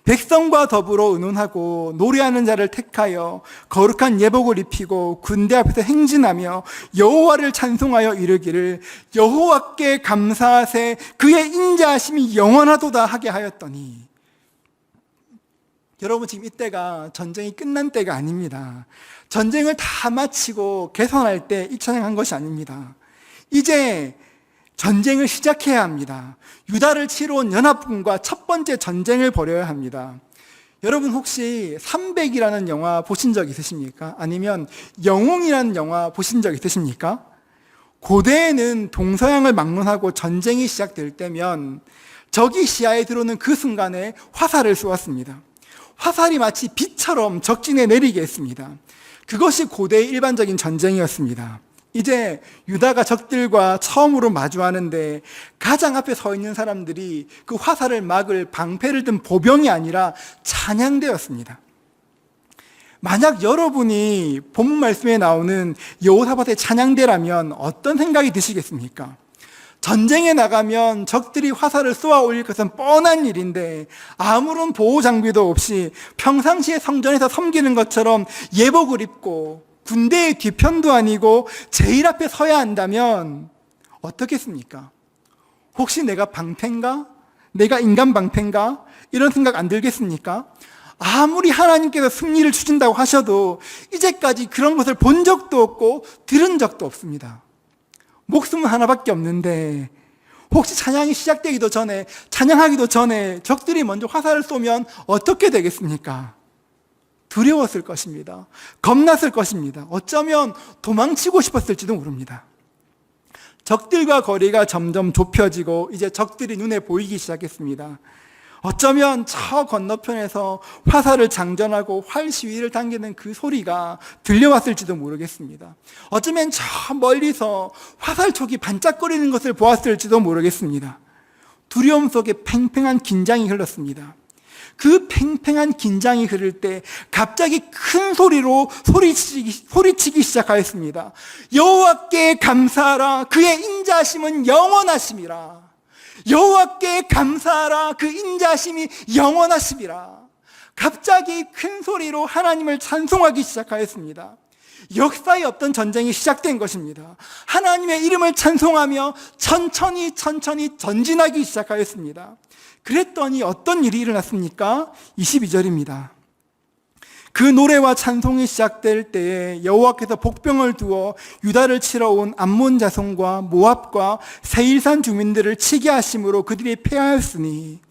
백성과 더불어 의논하고 노래하는 자를 택하여 거룩한 예복을 입히고 군대 앞에서 행진하며 여호와를 찬송하여 이르기를 여호와께 감사하세 그의 인자하심이 영원하도다 하게 하였더니. 여러분 지금 이때가 전쟁이 끝난 때가 아닙니다. 전쟁을 다 마치고 개선할 때 이 찬양한 것이 아닙니다. 이제 전쟁을 시작해야 합니다. 유다를 치러 온 연합군과 첫 번째 전쟁을 벌여야 합니다. 여러분 혹시 300이라는 영화 보신 적 있으십니까? 아니면 영웅이라는 영화 보신 적 있으십니까? 고대에는 동서양을 막론하고 전쟁이 시작될 때면 적이 시야에 들어오는 그 순간에 화살을 쏘았습니다. 화살이 마치 비처럼 적진에 내리게 했습니다. 그것이 고대의 일반적인 전쟁이었습니다. 이제 유다가 적들과 처음으로 마주하는데 가장 앞에 서 있는 사람들이 그 화살을 막을 방패를 든 보병이 아니라 찬양대였습니다. 만약 여러분이 본문 말씀에 나오는 여호사밧의 찬양대라면 어떤 생각이 드시겠습니까? 전쟁에 나가면 적들이 화살을 쏘아 올릴 것은 뻔한 일인데 아무런 보호 장비도 없이 평상시에 성전에서 섬기는 것처럼 예복을 입고 군대의 뒤편도 아니고 제일 앞에 서야 한다면 어떻겠습니까? 혹시 내가 방패인가? 내가 인간 방패인가? 이런 생각 안 들겠습니까? 아무리 하나님께서 승리를 주신다고 하셔도 이제까지 그런 것을 본 적도 없고 들은 적도 없습니다. 목숨은 하나밖에 없는데 혹시 찬양이 시작되기도 전에 찬양하기도 전에 적들이 먼저 화살을 쏘면 어떻게 되겠습니까? 두려웠을 것입니다. 겁났을 것입니다. 어쩌면 도망치고 싶었을지도 모릅니다. 적들과 거리가 점점 좁혀지고 이제 적들이 눈에 보이기 시작했습니다. 어쩌면 저 건너편에서 화살을 장전하고 활 시위를 당기는 그 소리가 들려왔을지도 모르겠습니다. 어쩌면 저 멀리서 화살촉이 반짝거리는 것을 보았을지도 모르겠습니다. 두려움 속에 팽팽한 긴장이 흘렀습니다. 그 팽팽한 긴장이 흐를 때 갑자기 큰 소리로 소리치기 시작하였습니다. 여호와께 감사하라 그의 인자하심은 영원하심이라. 여호와께 감사하라 그 인자하심이 영원하심이라. 갑자기 큰 소리로 하나님을 찬송하기 시작하였습니다. 역사에 없던 전쟁이 시작된 것입니다. 하나님의 이름을 찬송하며 천천히 전진하기 시작하였습니다. 그랬더니 어떤 일이 일어났습니까? 22절입니다. 그 노래와 찬송이 시작될 때에 여호와께서 복병을 두어 유다를 치러 온 암몬 자손과 모압과 세일산 주민들을 치게 하심으로 그들이 패하였으니,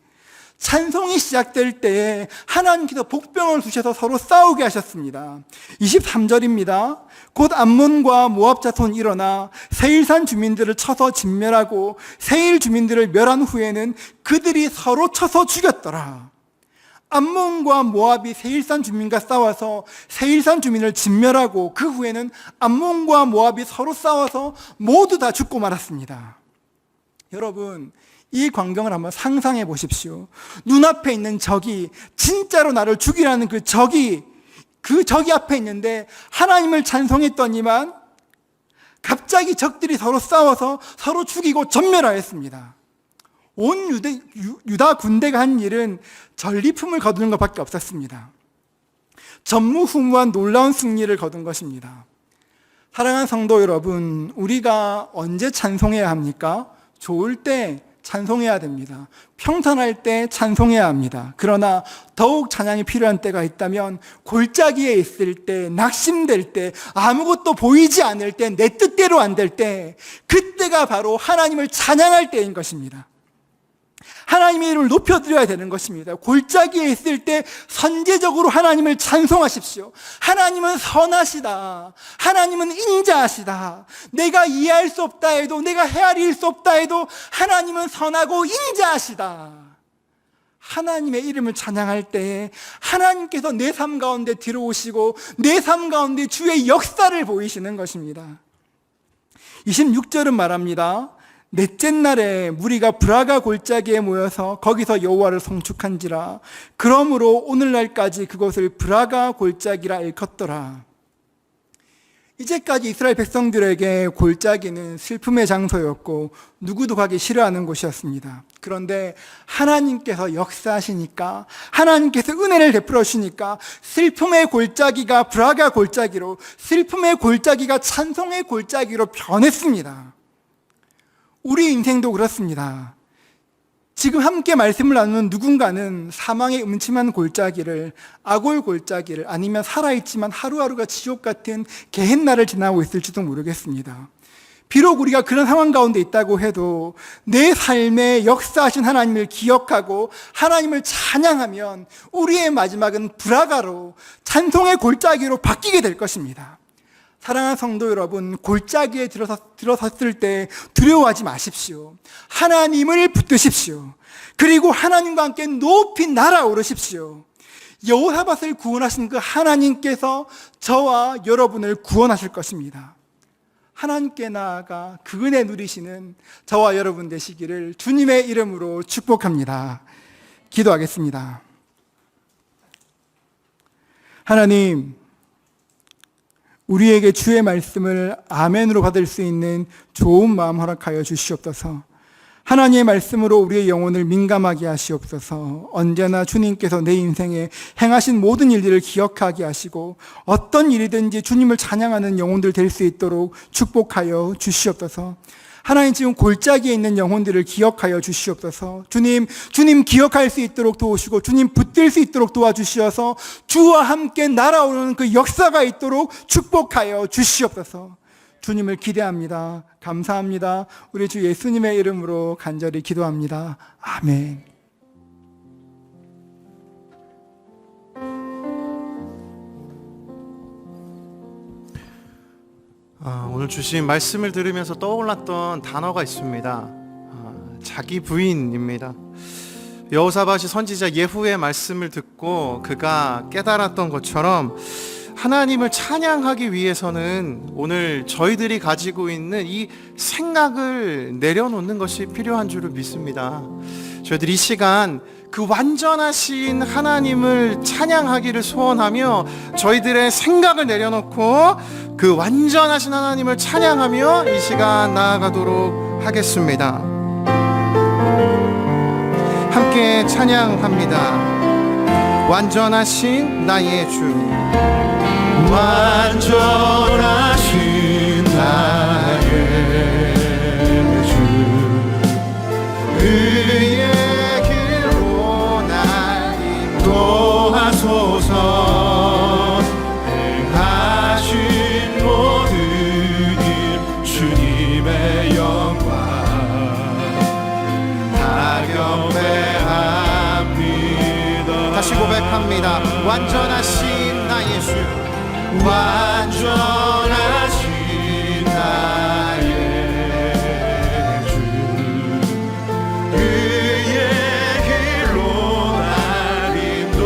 찬송이 시작될 때에 하나님께서 복병을 두셔서 서로 싸우게 하셨습니다. 23절입니다. 곧 암몬과 모압 자손이 일어나 세일산 주민들을 쳐서 진멸하고 세일 주민들을 멸한 후에는 그들이 서로 쳐서 죽였더라. 암몬과 모압이 세일산 주민과 싸워서 세일산 주민을 진멸하고 그 후에는 암몬과 모압이 서로 싸워서 모두 다 죽고 말았습니다. 여러분, 이 광경을 한번 상상해 보십시오. 눈앞에 있는 적이 진짜로 나를 죽이라는 그 적이 앞에 있는데 하나님을 찬송했더니만 갑자기 적들이 서로 싸워서 서로 죽이고 전멸하였습니다. 온 유다 군대가 한 일은 전리품을 거두는 것밖에 없었습니다. 전무후무한 놀라운 승리를 거둔 것입니다. 사랑하는 성도 여러분, 우리가 언제 찬송해야 합니까? 좋을 때 찬송해야 됩니다. 평탄할 때 찬송해야 합니다. 그러나 더욱 찬양이 필요한 때가 있다면 골짜기에 있을 때, 낙심될 때, 아무것도 보이지 않을 때, 내 뜻대로 안 될 때, 그때가 바로 하나님을 찬양할 때인 것입니다. 하나님의 이름을 높여드려야 되는 것입니다. 골짜기에 있을 때 선제적으로 하나님을 찬송하십시오. 하나님은 선하시다. 하나님은 인자하시다. 내가 이해할 수 없다 해도, 내가 헤아릴 수 없다 해도 하나님은 선하고 인자하시다. 하나님의 이름을 찬양할 때에 하나님께서 내 삶 가운데 들어오시고 내 삶 가운데 주의 역사를 보이시는 것입니다. 26절은 말합니다. 넷째 날에 무리가 브라가 골짜기에 모여서 거기서 여호와를 송축한지라. 그러므로 오늘날까지 그곳을 브라가 골짜기라 일컫더라. 이제까지 이스라엘 백성들에게 골짜기는 슬픔의 장소였고 누구도 가기 싫어하는 곳이었습니다. 그런데 하나님께서 역사하시니까, 하나님께서 은혜를 베풀어 주시니까 슬픔의 골짜기가 브라가 골짜기로, 슬픔의 골짜기가 찬송의 골짜기로 변했습니다. 우리 인생도 그렇습니다. 지금 함께 말씀을 나누는 누군가는 사망의 음침한 골짜기를, 아골 골짜기를, 아니면 살아있지만 하루하루가 지옥 같은 게헨나를 지나고 있을지도 모르겠습니다. 비록 우리가 그런 상황 가운데 있다고 해도 내 삶에 역사하신 하나님을 기억하고 하나님을 찬양하면 우리의 마지막은 브라가로, 찬송의 골짜기로 바뀌게 될 것입니다. 사랑하는 성도 여러분, 골짜기에 들어섰을 때 두려워하지 마십시오. 하나님을 붙드십시오. 그리고 하나님과 함께 높이 날아오르십시오. 여호사밧을 구원하신 그 하나님께서 저와 여러분을 구원하실 것입니다. 하나님께 나아가 그 은혜 누리시는 저와 여러분 되시기를 주님의 이름으로 축복합니다. 기도하겠습니다. 하나님, 우리에게 주의 말씀을 아멘으로 받을 수 있는 좋은 마음 허락하여 주시옵소서. 하나님의 말씀으로 우리의 영혼을 민감하게 하시옵소서. 언제나 주님께서 내 인생에 행하신 모든 일들을 기억하게 하시고 어떤 일이든지 주님을 찬양하는 영혼들 될 수 있도록 축복하여 주시옵소서. 하나님, 지금 골짜기에 있는 영혼들을 기억하여 주시옵소서. 주님 기억할 수 있도록 도우시고 주님 붙들 수 있도록 도와주시어서 주와 함께 날아오르는 그 역사가 있도록 축복하여 주시옵소서. 주님을 기대합니다. 감사합니다. 우리 주 예수님의 이름으로 간절히 기도합니다. 아멘. 오늘 주신 말씀을 들으면서 떠올랐던 단어가 있습니다. 자기 부인입니다. 여호사밧이 선지자 예후의 말씀을 듣고 그가 깨달았던 것처럼 하나님을 찬양하기 위해서는 오늘 저희들이 가지고 있는 이 생각을 내려놓는 것이 필요한 줄을 믿습니다. 저희들 이 시간 그 완전하신 하나님을 찬양하기를 소원하며 저희들의 생각을 내려놓고 그 완전하신 하나님을 찬양하며 이 시간 나아가도록 하겠습니다. 함께 찬양합니다. 완전하신 나의 주, 완전하신 나의 주, 그의 길로 날 인도하소서. 행하신 모든 일 주님의 영광 다 경배합니다. 다시 고백합니다. 완전하신 나의 주, 완전하신 나의 주, 그의 길로 날 인도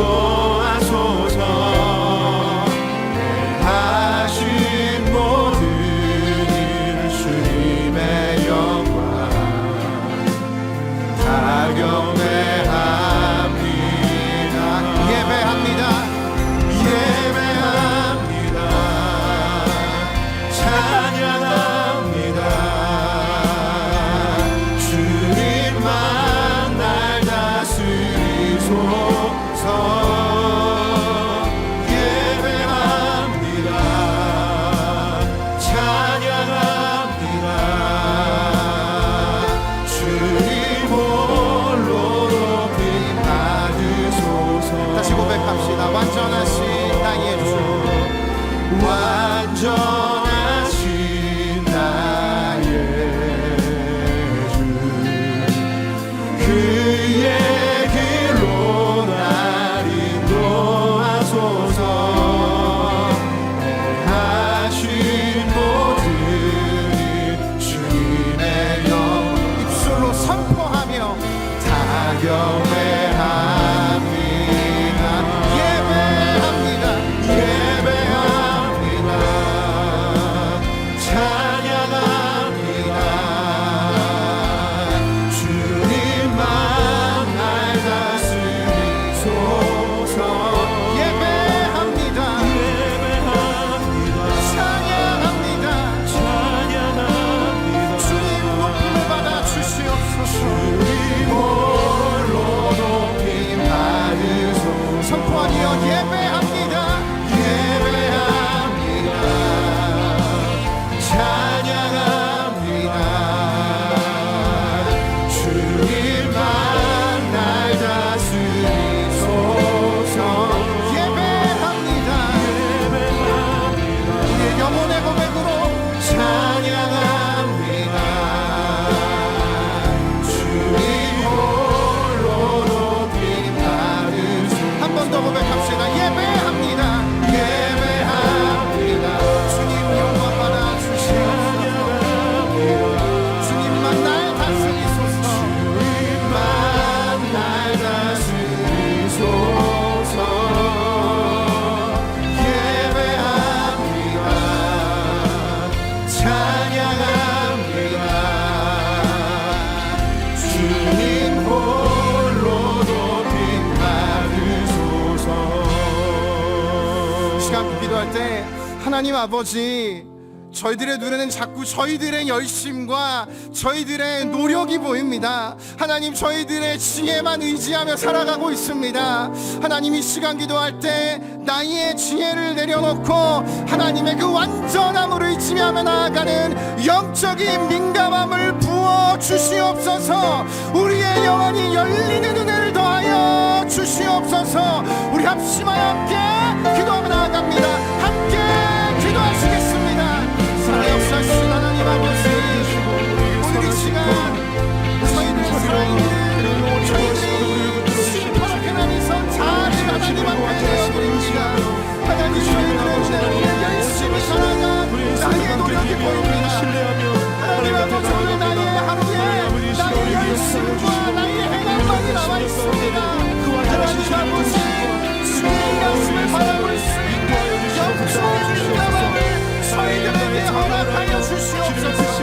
완전하신 나의 주 그의 길로 날 인도하소서 하신 모든 일 주님의 영 입술로 선포하며 다 경배합니다 예배합니다 예배합니다 찬양합니다 주님만 날 다스리소서 예배합니다 찬양합니다 주님 높임을 받아 주시옵소서 홀로 높임 받으소서 선포하며 예배합니다 예배합니다 찬양합니다 주님만 날 다스리소서 예배합니다 우리의 영혼의 고백으로 찬양합니다 주님 홀로 높임 받으소서 한 번 더 고백합시다 예배합니다 예배합니다 주님 영광 받아 주시옵소서 주님만 날 다스리소서 주님만 날 다스리소서 예배합니다 찬양합니다 주님 홀로 높임 받으소서 시간 기도할 때 하나님 아버지 저희들의 눈에는 자꾸 저희들의 열심과 저희들의 노력이 보입니다. 하나님 저희들의 지혜만 의지하며 살아가고 있습니다. 하나님 이 시간 기도할 때 나의 지혜를 내려놓고 하나님의 그 완전함을 의지하며 나아가는 영적인 민감함을 부어주시옵소서. 우리의 영혼이 열리는 은혜를 더하여 주시옵소서. 우리 합심하여 함께 기도하며 나아갑니다. 함께 기도하시겠습니다. 살아 역사하신 하나님 아버지 오늘 이 시간 저희들의 살아있는 저희들이 심판하게 나면서 자리 하나님 앞에 내어드립니다. 하나님 저희들의 열심히 살아간 나의 노력이 보입니다. 하나님 아버지 오늘 나의 하루에 나의 열심과 나의 행함만이 남아있습니다. 하나님 아버지 주의 말씀을 바라볼 수 있는 영적인 민감함을 저희들에게 허락하여 주시옵소서.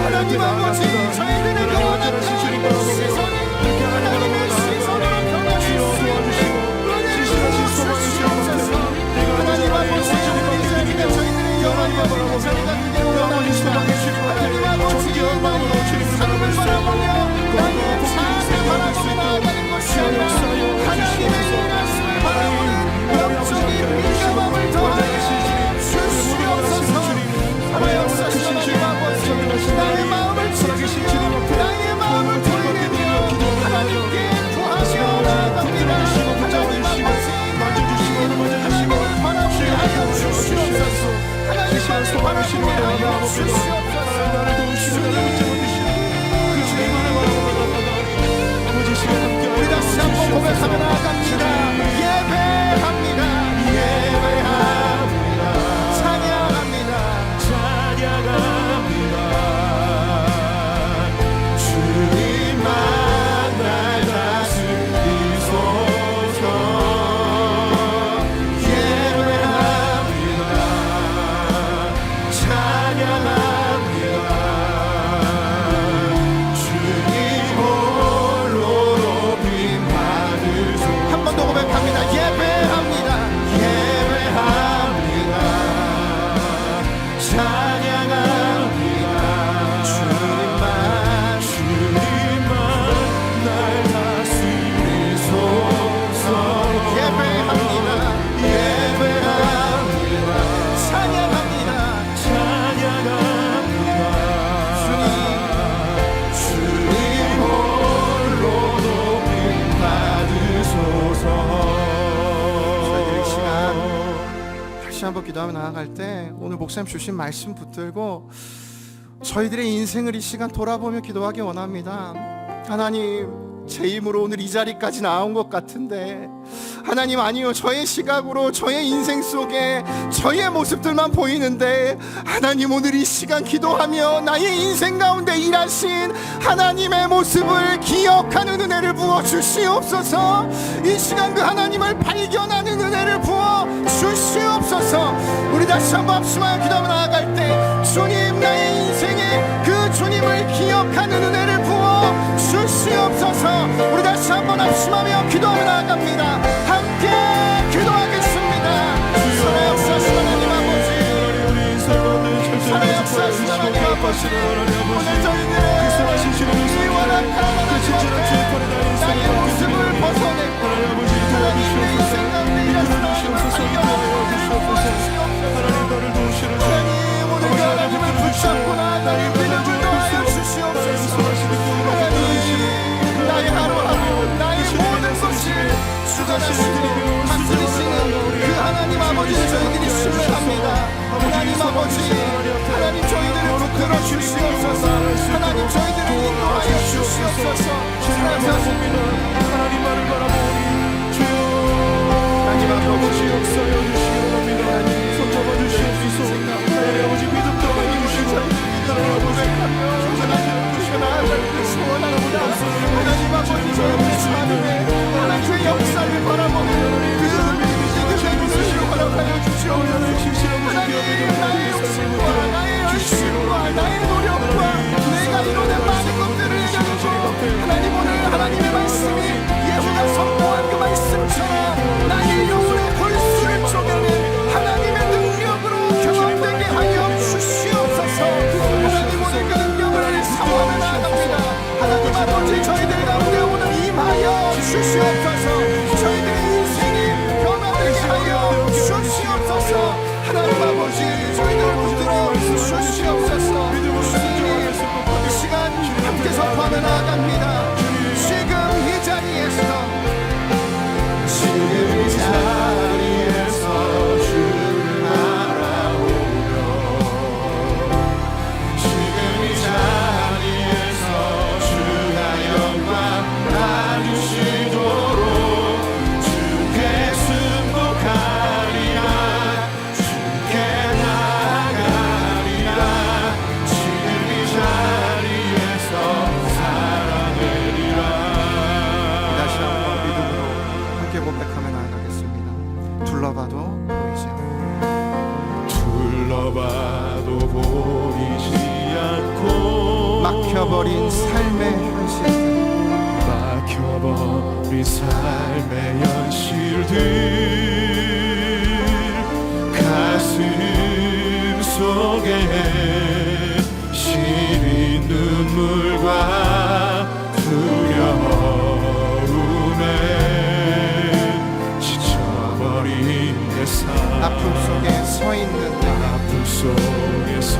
하나님 아버지 저희들의 영원한 시선이 하나님의 시선으로 변화주시고 은혜를 주시옵소서. 하나님 아버지 이제 저희들의 영원한 자리가 되기를 원합니다. 하나님 아버지 나의 삶을 바라보며 나의 삶을 바라보며 나아가는 것이 아니라 하나님의 말씀을 바라보는 영적인 민감함을 더하여 주시옵소서. 살아 역사하신 하나님 아버지 나의 마음을 지키며 나의 마음을 돌리며 하나님께 구하며 나아갑니다. 하나님 아버지 하나님을 바라보게 하여 주시옵소서. 하나님을 바라보게 하여 주시옵소서. 우리 다시 한번 고백하며 나아갑니다. 예배합니다. 예배합니다. 찬양합니다. 주님만 날 다스리소서. 예배합니다. 찬양합니다. 다시 한번 기도하며 나아갈 때 오늘 목사님 주신 말씀 붙들고 저희들의 인생을 이 시간 돌아보며 기도하기 원합니다. 하나님, 제 힘으로 오늘 이 자리까지 나온 것 같은데 하나님, 아니요, 저의 시각으로 저의 인생 속에 저의 모습들만 보이는데 하나님, 오늘 이 시간 기도하며 나의 인생 가운데 일하신 하나님의 모습을 기억하는 은혜를 부어 주시옵소서. 이 시간 그 하나님을 발견하는 은혜를 부어 주시옵소서. 우리 다시 한번 합심하여 기도하며 나아갈 때 주님, 나의 인생에 그 주님을 기억하는 은혜를 부어 주시옵소서. 우리 다시 한번 합심하며 기도하며 나아갑니다. 함께 기도하겠습니다. 살아 역사하신 하나님 아버지, 살아 역사하신 하나님 아버지, 오늘 저희들의 이 완악한 나의 모습을 벗어내고 하나님의 인생 가운데 일하신 하나님을 발견하여 주시옵소서. 하나님, 오늘 그 하나님을 붙잡고 나아가는 믿음을 더하여 주시옵소서. 하나님, 나의 하루하루 나의 모든 것을 주관하시고 다스리시는 그 하나님 아버지를 저희들이 신뢰합니다. 하나님 아버지, 하나님 저희들을 붙들어 주시옵소서. 하나님 저희들을 인도하여 주시옵소서. 하나님 말을 바라보니 주여 하나님 아버지 역사여 주시기 바랍니다. 손잡아 주시옵소서. 하나님 아버지 믿음 더하여 주시고 하나님 아버지 하나님 나아갈 때 소원합니다. 하나님 아버지 저희들의 삶에 하나님의 역사를 바라보는 그 믿음의 모습을 허락하여 주시옵소서. 하나님, 나의 욕심과 나의 열심과 나의 노력과 내가 이뤄낸 많은 것들을 내려놓고 하나님, 오늘 하나님의 말씀이 예후가 선포한 그 말씀처럼 나의 영혼의 골수를 쪼개는 하나님의 능력으로 경험되게 하여 주시옵소서. 하나님, 오늘 그 능력을 사모하며 나아갑니다. 하나님 아버지, 저희들 가운데 오늘 임하여 주시옵소서. 저희들의 인생이 변화되게 하여 주시옵소서. 하나님 아버지, 저희들을 붙들어 주시옵소서. 이 시간 함께 선포하며 나아갑니다. 지금 이 자리에서 주를 알아보며 지금 이 자리에서 주가 영광 받으시도록 주께 승복하리라, 주께 나아가리라. 지금 이 자리에서 살아내리라. 다시 한번 믿음으로 함께 고백하며 나아가겠습니다. 둘러봐도 보이지 않고, 둘러봐도 보이지 않고 막혀버린 삶의 현실들, 막혀버린 삶의 현실들 가슴 속에 시린 눈물과 두려움에 지쳐버린 내 삶, 아픔 속에 서 있는 아픔 속에 서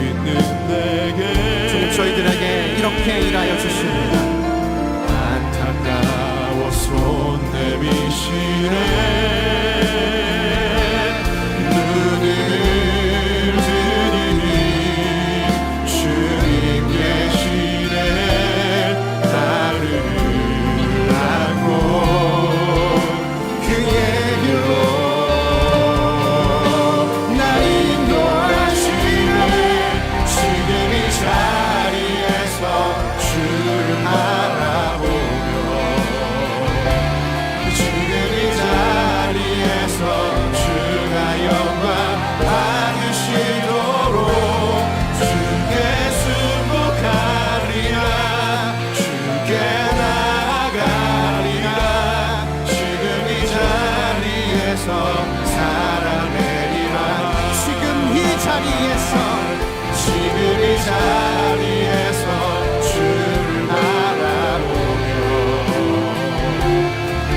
있는 내게 주님, 저희들에게 이렇게 일하여 주십니다. 안타까워 손 내미시네, 눈을 들이니 주님 계시네. 따르라고 그의 길로 나 인도하시네. 지금 이 자리에서 주를 바라보며 지금 이 자리에서 주가 영광 받으시도록 주께 승복하리라, 주께 나아가리라. 지금 이 자리에서 살아내리라. 지금 이 자리에서 지금 이 자리에서 주를 바라보며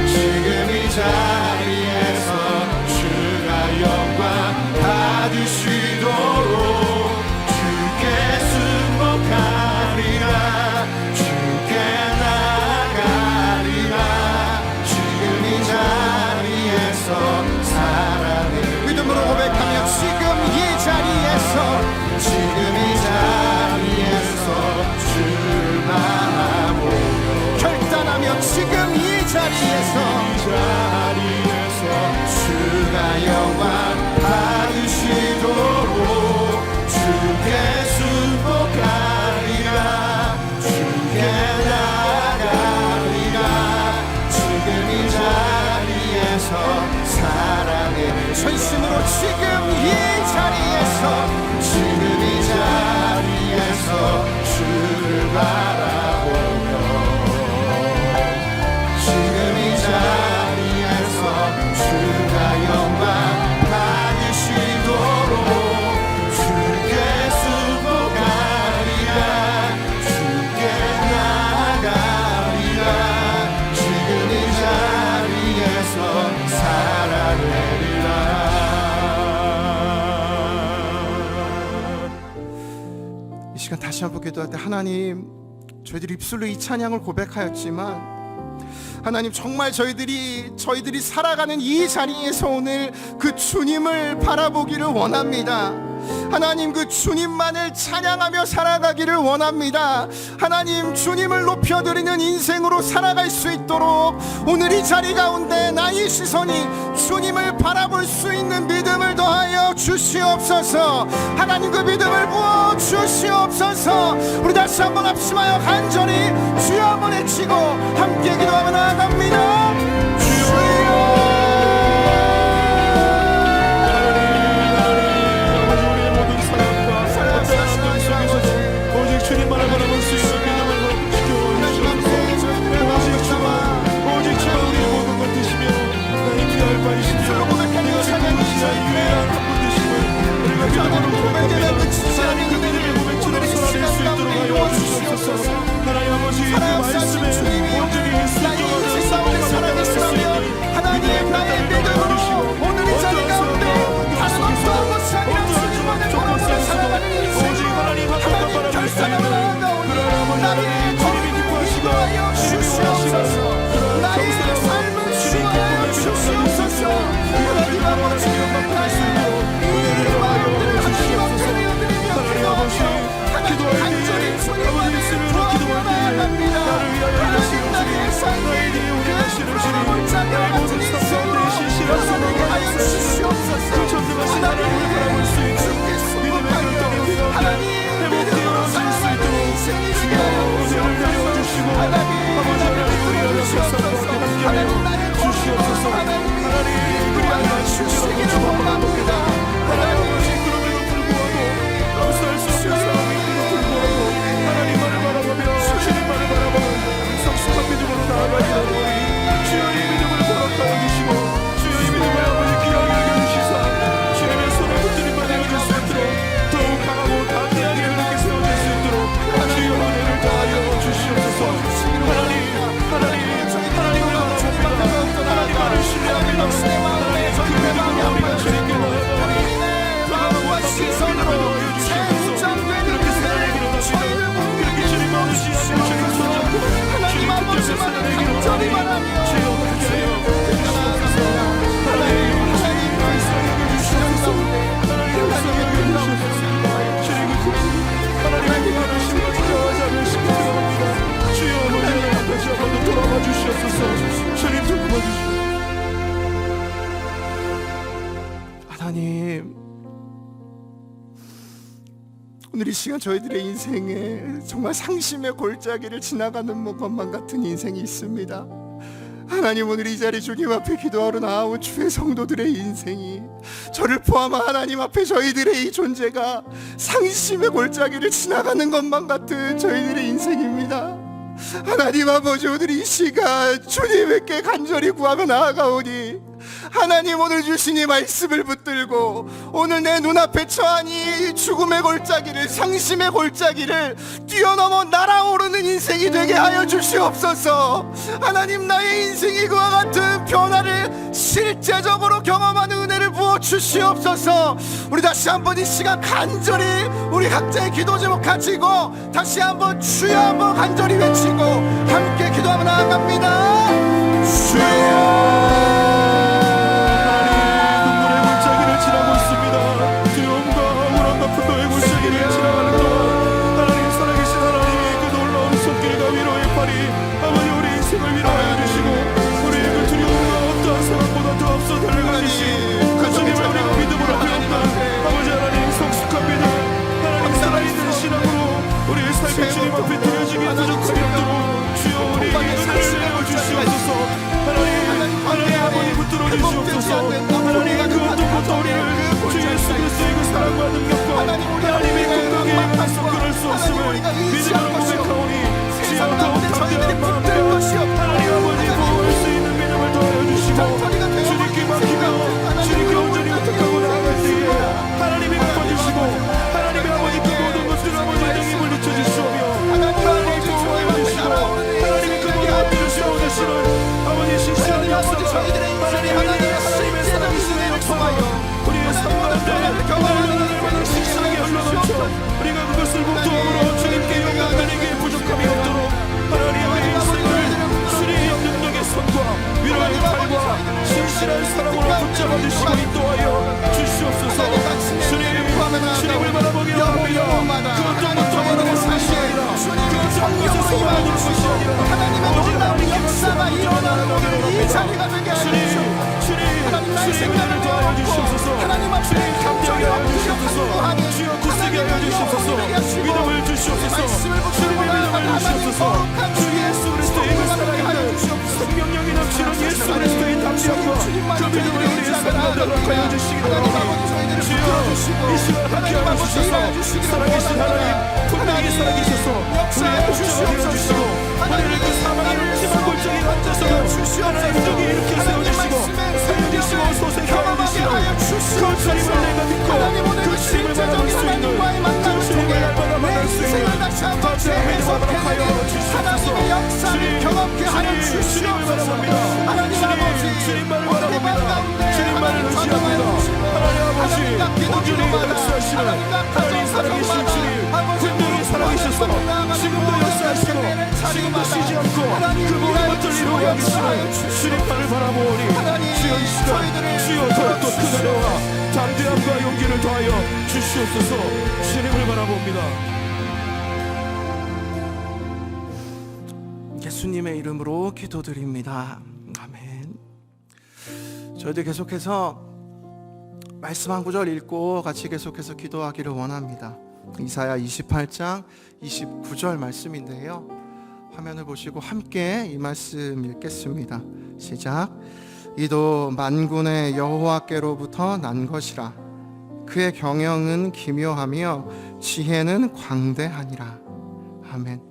지금 이 자리에서 주가 영광 받으시도록 주께 승복하리라, 주께 나아가리라. 지금 이 자리에서 살아내리라. 믿음으로 지금 이 자리에서 지금 이 자리에서 주를 바라보며 지금 이 자리에서 주가 영광 받으시도록 주께 수복하리라 주께 나아가리라 지금 이 자리에서 살아내리라. 이 시간 다시 한번 기도할 때 하나님, 저희들이 입술로 이 찬양을 고백하였지만 하나님, 정말 저희들이 살아가는 이 자리에서 오늘 그 주님을 바라보기를 원합니다. 하나님, 그 주님만을 찬양하며 살아가기를 원합니다. 하나님, 주님을 높여드리는 인생으로 살아갈 수 있도록 오늘 이 자리 가운데 나의 시선이 주님을 바라볼 수 있는 믿음을 더하여 주시옵소서. 하나님, 그 믿음을 부어 주시옵소서. 우리 다시 한번 합심하여 간절히 주여 한번 외치고 함께 기도하며 나아갑니다. 주여. 주님만을 바라볼 수 있는 믿음을 주시옵소서. 오직 주가 우리의 모든 걸 드시며 나의 귀할 바이시며 내가 믿는 것이 나의 유일한 한 분 되심을 우리가 믿음으로 고백합니다. 하나님, 그 믿음의 고백처럼 살아낼 수 있도록 하여 주시옵소서. 하나님 아버지, 그 말씀에 온전히 순종하며 살아갈 수 있는 하나님, 나의 믿음으로 오늘 이 자리 가운데 다른 어떠한 것이 아니라 주님만을 바라보며 살아가는 인생, 오직 하나님 한 분만 바라볼 수 있는 나의 주님이 기뻐하시고 주시옵소서. 나의 삶을 주하여 주시옵소서. 하나님 아버지, 나의 마음들을 하나님 앞에 내어드리며 기도하며 간절히 주님만을 구하며 나아갑니다. 하나님, 나의 삶에 그 불장을 같은 인생으로 하나님께 하여 주시옵소서. 하나님, 주께 수고하여 하나님 믿음으로 살아가는 인생이 되게 하여 주시옵소서. 하나님, 하나님 나의 주시옵소서. 하나님이 그리하여 주시기를 원합니다. 하나님, 그럼에도 불구하고 감사할 수 없는 상황임에도 불구하고 하나님만을 바라보며 주님만을 바라보며 성숙한 믿음으로 나아가리라니 주여 이 믿음을 허락하여 주시고 주여 이 믿음을 아버지 귀하게 여겨주시사 주님의 손을 붙들림만 내어줄 수 있도록 더욱 강하고 담대하게 그렇게 세워질 수 있도록 주여 은혜를 다하여 주시옵소서. 하나님을 바라봅니다. 하나님만을 신뢰합니다. 하나님의 그 믿음으로 우리가 주님께 나아가니 마음과 시선으로 재장되는 저희를 그렇게 주님 마음을 시하며 주님 손잡고 하나님 아버지만을 간절히 바라며 하나님, 오늘 이 시간 저희들의 인생에 정말 상심의 골짜기를 지나가는 것만 같은 인생이 있습니다. 하나님, 오늘 이 자리 주님 앞에 기도하러 나온 주의 성도들의 인생이, 저를 포함한 하나님 앞에 저희들의 이 존재가 상심의 골짜기를 지나가는 것만 같은 저희들의 인생입니다. 하나님 아버지, 오늘 이 시간 주님께 간절히 구하며 나아가오니 하나님, 오늘 주신 이 말씀을 붙들고 오늘 내 눈앞에 처한 이 죽음의 골짜기를, 상심의 골짜기를 뛰어넘어 날아오르는 인생이 되게 하여 주시옵소서. 하나님, 나의 인생이 그와 같은 변화를 실제적으로 경험하는 은혜를 부어 주시옵소서. 우리 다시 한번 이 시간 간절히 우리 각자의 기도 제목 가지고 다시 한번 주여 한번 간절히 외치고 함께 기도하며 나아갑니다. 주여. 지나고 있습니다. 두려움과 우울함과 분노의 골짜기를 지나가는 동안 하나님, 살아계신 하나님이 그 놀라운 손길과 위로의 팔이 아버지 우리 인생을 위로하여 주시고 우리의 그 두려움과 어떠한 상황보다 더 앞서 달려가시니 그 주님을 우리가 믿음으로 배웠다. 아버지 하나님, 성숙한 믿음, 하나님 살아있는 신앙으로 우리의 삶이 주님 앞에 드려지기 부족하게 하도록 주여 우리에게 은혜를 내어 주시옵소서. 하나님 거룩하여 주시기 하나님 바랍니다. 아버지 저희들을 주여 붙들어주시고 이 시간 함께하여 하나님 아버지 주셔서 일하여주시기를 살아계신 원합니다. 하나님 분명히 살아계셔서 우리의 역사해 목적을 주시옵소서. 이루어주시고 우리를 그 사망의 심한 골짜기 앉아서도 하나님 능히 일으켜 세워주시고 살려주시고 소생케 하여 주시고 그 주님을 내가 믿고 그 주님을 바라볼 수 있는 그 주님을 날마다 만날 수 있는 다시 믿음하도록 하여 주시옵소서. 주님을 바라봅니다. 주님만을 바라봅니다. 주님만을 의지합니다. 하나님 아버지 온전히 역사하시는 하나님 살아계신 주님 분명히 살아계셔서 지금도 역사하시고 지금도 쉬지 않고 그 모든 것들을 이루어 가시는 주님만을 바라보니 주여 이 시간 주여 더욱더 큰 은혜와 담대함과 용기를 더하여 주시옵소서. 주님을 바라봅니다. 예수님의 이름으로 기도드립니다. 아멘. 저희들 계속해서 말씀 한 구절 읽고 같이 계속해서 기도하기를 원합니다. 이사야 28장 29절 말씀인데요. 화면을 보시고 함께 이 말씀 읽겠습니다. 시작. 이도 만군의 여호와께로부터 난 것이라. 그의 경영은 기묘하며 지혜는 광대하니라. 아멘.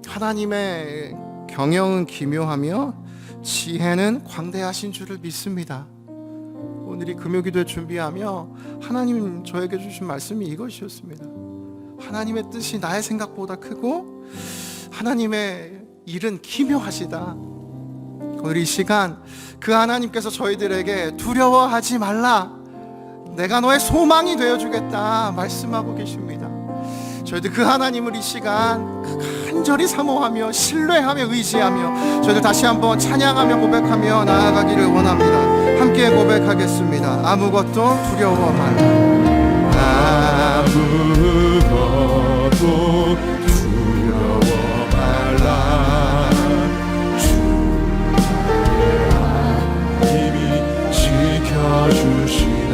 하나님의 경영은 기묘하며 지혜는 광대하신 줄을 믿습니다. 오늘이 금요기도에 준비하며 하나님 저에게 주신 말씀이 이것이었습니다. 하나님의 뜻이 나의 생각보다 크고 하나님의 일은 기묘하시다. 오늘 이 시간 그 하나님께서 저희들에게 두려워하지 말라, 내가 너의 소망이 되어주겠다 말씀하고 계십니다. 저희들 그 하나님을 이 시간 간절히 사모하며 신뢰하며 의지하며 저희들 다시 한번 찬양하며 고백하며 나아가기를 원합니다. 함께 고백하겠습니다. 아무것도 두려워 말라. 아무것도 두려워 말라. 주님이 지켜주시네.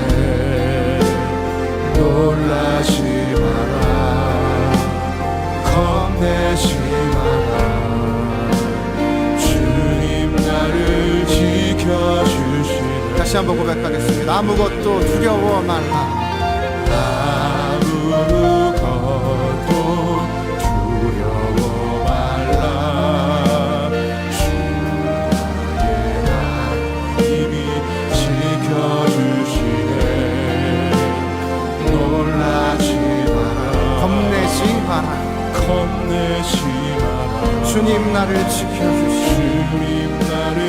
놀라지 마라. 겁내지 마라. 주님 나를 지켜주시네. 다시 한번 고백하겠습니다. 아무것도 두려워 말라. 아무것도 두려워 말라. 주의 하나님이 지켜주시네. 놀라지 마라. 겁내지 마라. 겁내지 마라. 주님 나를 지켜주시네. 주님 나를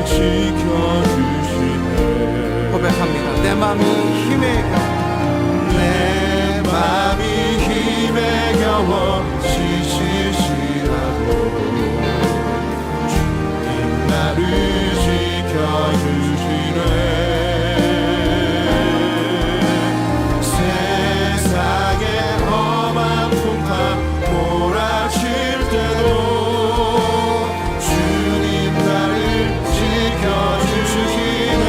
지켜주시네. 고백합니다. 내 마음이 힘에 겨워, 내 맘이 힘에 겨워 지치시라도 주님 나를 지켜주시네. 세상의 험한 풍파 몰아칠 때도 주님 나를 지켜주시네.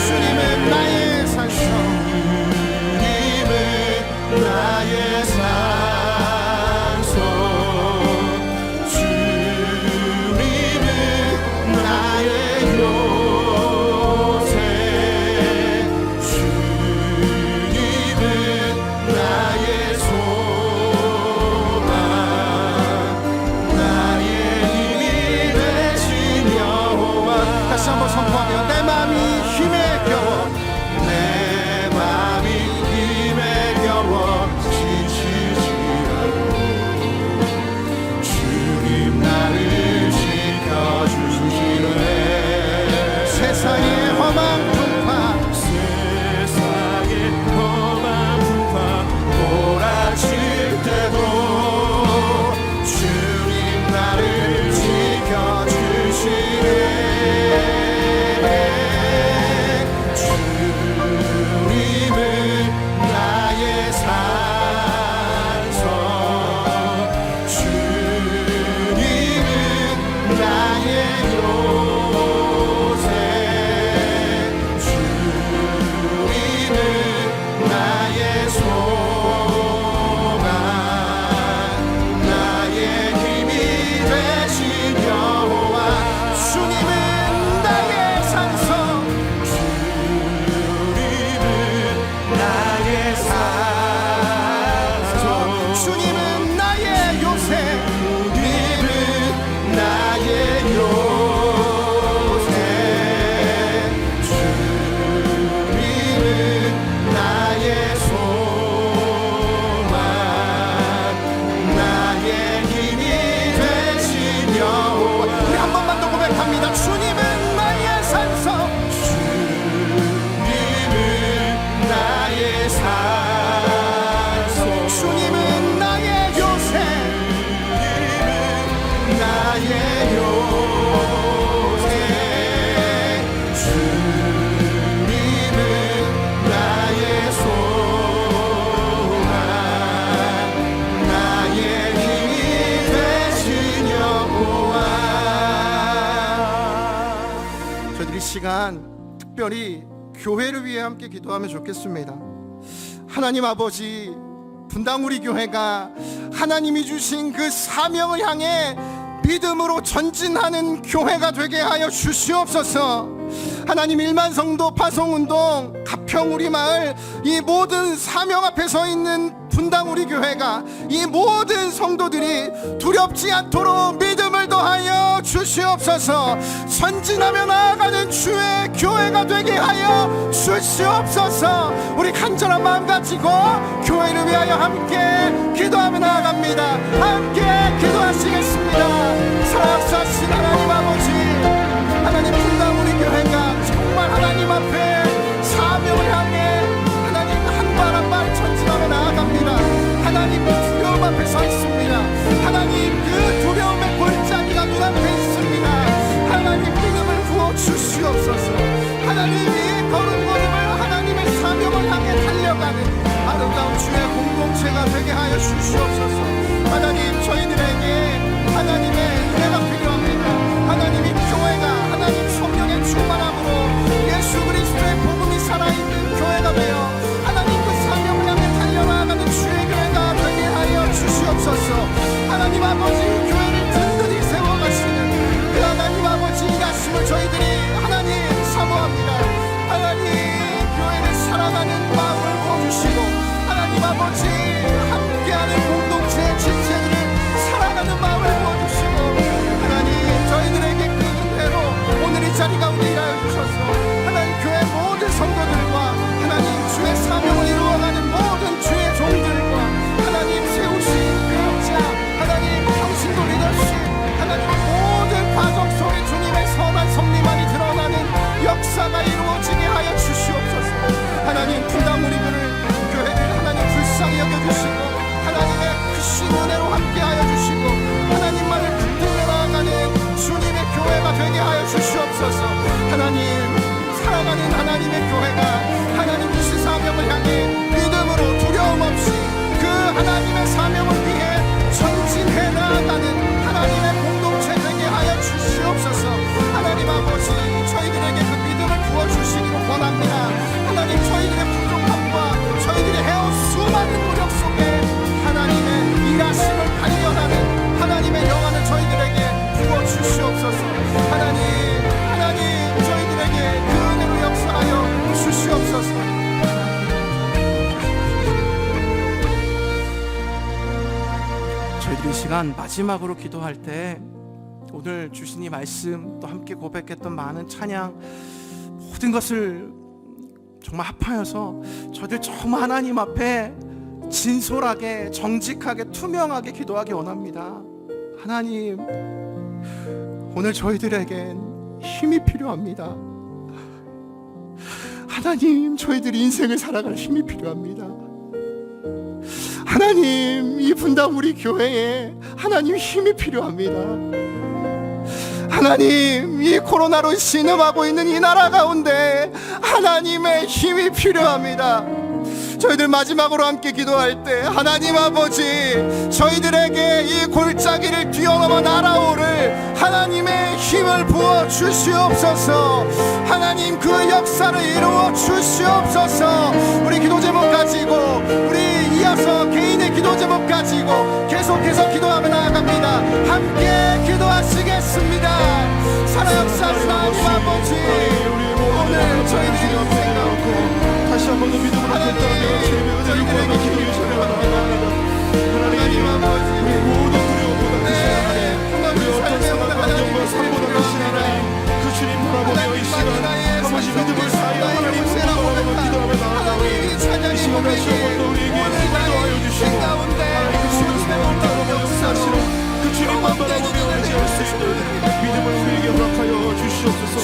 주님은 나의 산성, 나의 산소, 주님은 나의 요새, 주님은 나의 소망, 나의 힘이 되신 여호와. 다시 한번 선포하며 내 마음이 힘에 겨워, 내 맘이 힘에 겨워 지치지라도 주님 나를 지켜주시네. 세상의 험한 풍파 세상의 험한 풍파 몰아칠 때도 주님 나를 지켜주시네. 저희들이 시간 특별히 교회를 위해 함께 기도하면 좋겠습니다. 하나님 아버지, 분당 우리 교회가 하나님이 주신 그 사명을 향해 믿음으로 전진하는 교회가 되게 하여 주시옵소서. 하나님, 1만 성도 파송운동, 가평 우리 마을, 이 모든 사명 앞에 서 있는 분당 우리 교회가, 이 모든 성도들이 두렵지 않도록 믿음을 더하여 주시옵소서. 전진하며 나아가는 주의 교회가 되게 하여 주시옵소서. 우리 간절한 마음 가지고 교회를 위하여 함께 기도하며 나아갑니다. 함께 기도하시겠습니다. 사랑하신 하나님 아버지, 하나님, 분당 우리 교회가 정말 하나님 앞에 사명을 향해 하나님 한 발 한 발 전진하며 나아갑니다. 하나님, 그 두려움 앞에 서 있습니다. 하나님, 그 두려움의 골짜기가 눈앞에 있습니다. 하나님, 믿음을 부어 주시옵소서. 하나님, 이 걸음걸음을 하나님의 사명을 향해 달려가는 아름다운 주의 공동체가 되게 하여 주시옵소서. 하나님, 저희들에게 하나님의 은혜가 필요합니다. 하나님이 교회가 하나님 성령의 충만함으로 예수 그리스도의 복음이 살아있는 교회가 되어 하나님 그 사명을 향해 달려나가는 주의 교회가 되게 하여 주시옵소서. 하나님 아버지, 교회를 든든히 세워가시는 그 하나님 아버지 일하심을 저희들이 하나님 사모합니다. 하나님, 교회를 사랑하는 마음을 보여주시고 하나님 아버지, 함께하는 공동체의 지체들을 사랑하는 마음을 보여주시고 하나님, 저희들에게 그 은혜로 오늘 이 자리 가운데 일하여 주셔서 하나님, 교회 모든 성도들과 하나님 주의 사명을 이루어가는 모든 주의 종들과 하나님 세우신 교육자, 하나님 평신도 리더십, 하나님 모든 과정 속에 주님의 선한 섭리만이 드러나는 역사가 이루어지게 하여 주시옵소서. 하나님, 분당 우리 교회를 하나님 불쌍히 여겨주시고 하나님의 크신 은혜로 함께하여 주시고 하나님만을 붙들려 나아가는 주님의 교회가 되게 하여 주시옵소서. 하나님, 사랑하는 하나님의 교회가 하나님 주신 사명을 향해 믿음으로 두려움 없이 그 하나님의 사명을 위해 전진해 나아가는 하나님의 공동체 되게 하여 주시옵소서. 하나님 아버지, 저희들에게 그 믿음을 부어주시기를 원합니다. 하나님, 저희들의 부족함과 저희들이 해온 수많은 노력 속에 하나님의 일하심을 발견하는 하나님의 영안을 저희들에게 부어주시옵소서. 하나님, 저희들에게 그 은혜로 역사하여 주시옵소서. 저희들이 이 시간 마지막으로 기도할 때 오늘 주신 이 말씀, 또 함께 고백했던 많은 찬양, 모든 것을 정말 합하여서 저희들 정말 하나님 앞에 진솔하게, 정직하게, 투명하게 기도하기 원합니다. 하나님, 오늘 저희들에겐 힘이 필요합니다. 하나님, 저희들이 인생을 살아갈 힘이 필요합니다. 하나님, 이 분당 우리 교회에 하나님 힘이 필요합니다. 하나님, 이 코로나로 신음하고 있는 이 나라 가운데 하나님의 힘이 필요합니다. 저희들 마지막으로 함께 기도할 때 하나님 아버지, 저희들에게 이 골짜기를 뛰어넘어 날아오를 하나님의 힘을 부어 주시옵소서. 하나님, 그 역사를 이루어 주시옵소서. 우리 기도 제목 가지고, 우리 이어서 개인의 기도 제목 가지고 계속해서 기도하며 나아갑니다. 함께 기도하시겠습니다. 살아 역사하신 하나님 아버지, 오늘 저희들의 인생 가운데 다시 한 번 더 믿음으로 결단하며 주님의 은혜를 구하며 기도를 전해받아갑니다. 하나님 아버지, 우리 모든 두려움보다 크신 하나님, 우리 어떤 상황, 환경과 삶보다 크신 하나님, 그 주님 바라보며 이 시간 아버지 믿음을 다하여 하나님 바라보며 기도하며 나아가오니 이 시간 다시 한 번 더 우리에게 힘을 더하여 주시고 하나님, 그 주님만 바라보며 역사하시는 그 주님만 바라보며 의지할 수 있는 믿음을 우리에게 허락하여 주시옵소서.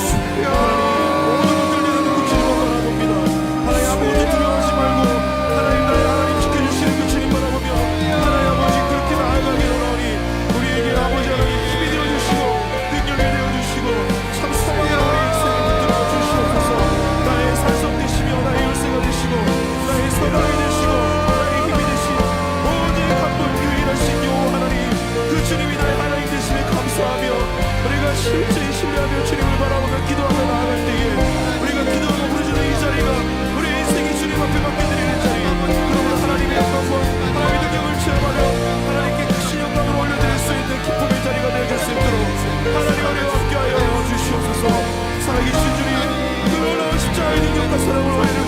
것처럼 우리를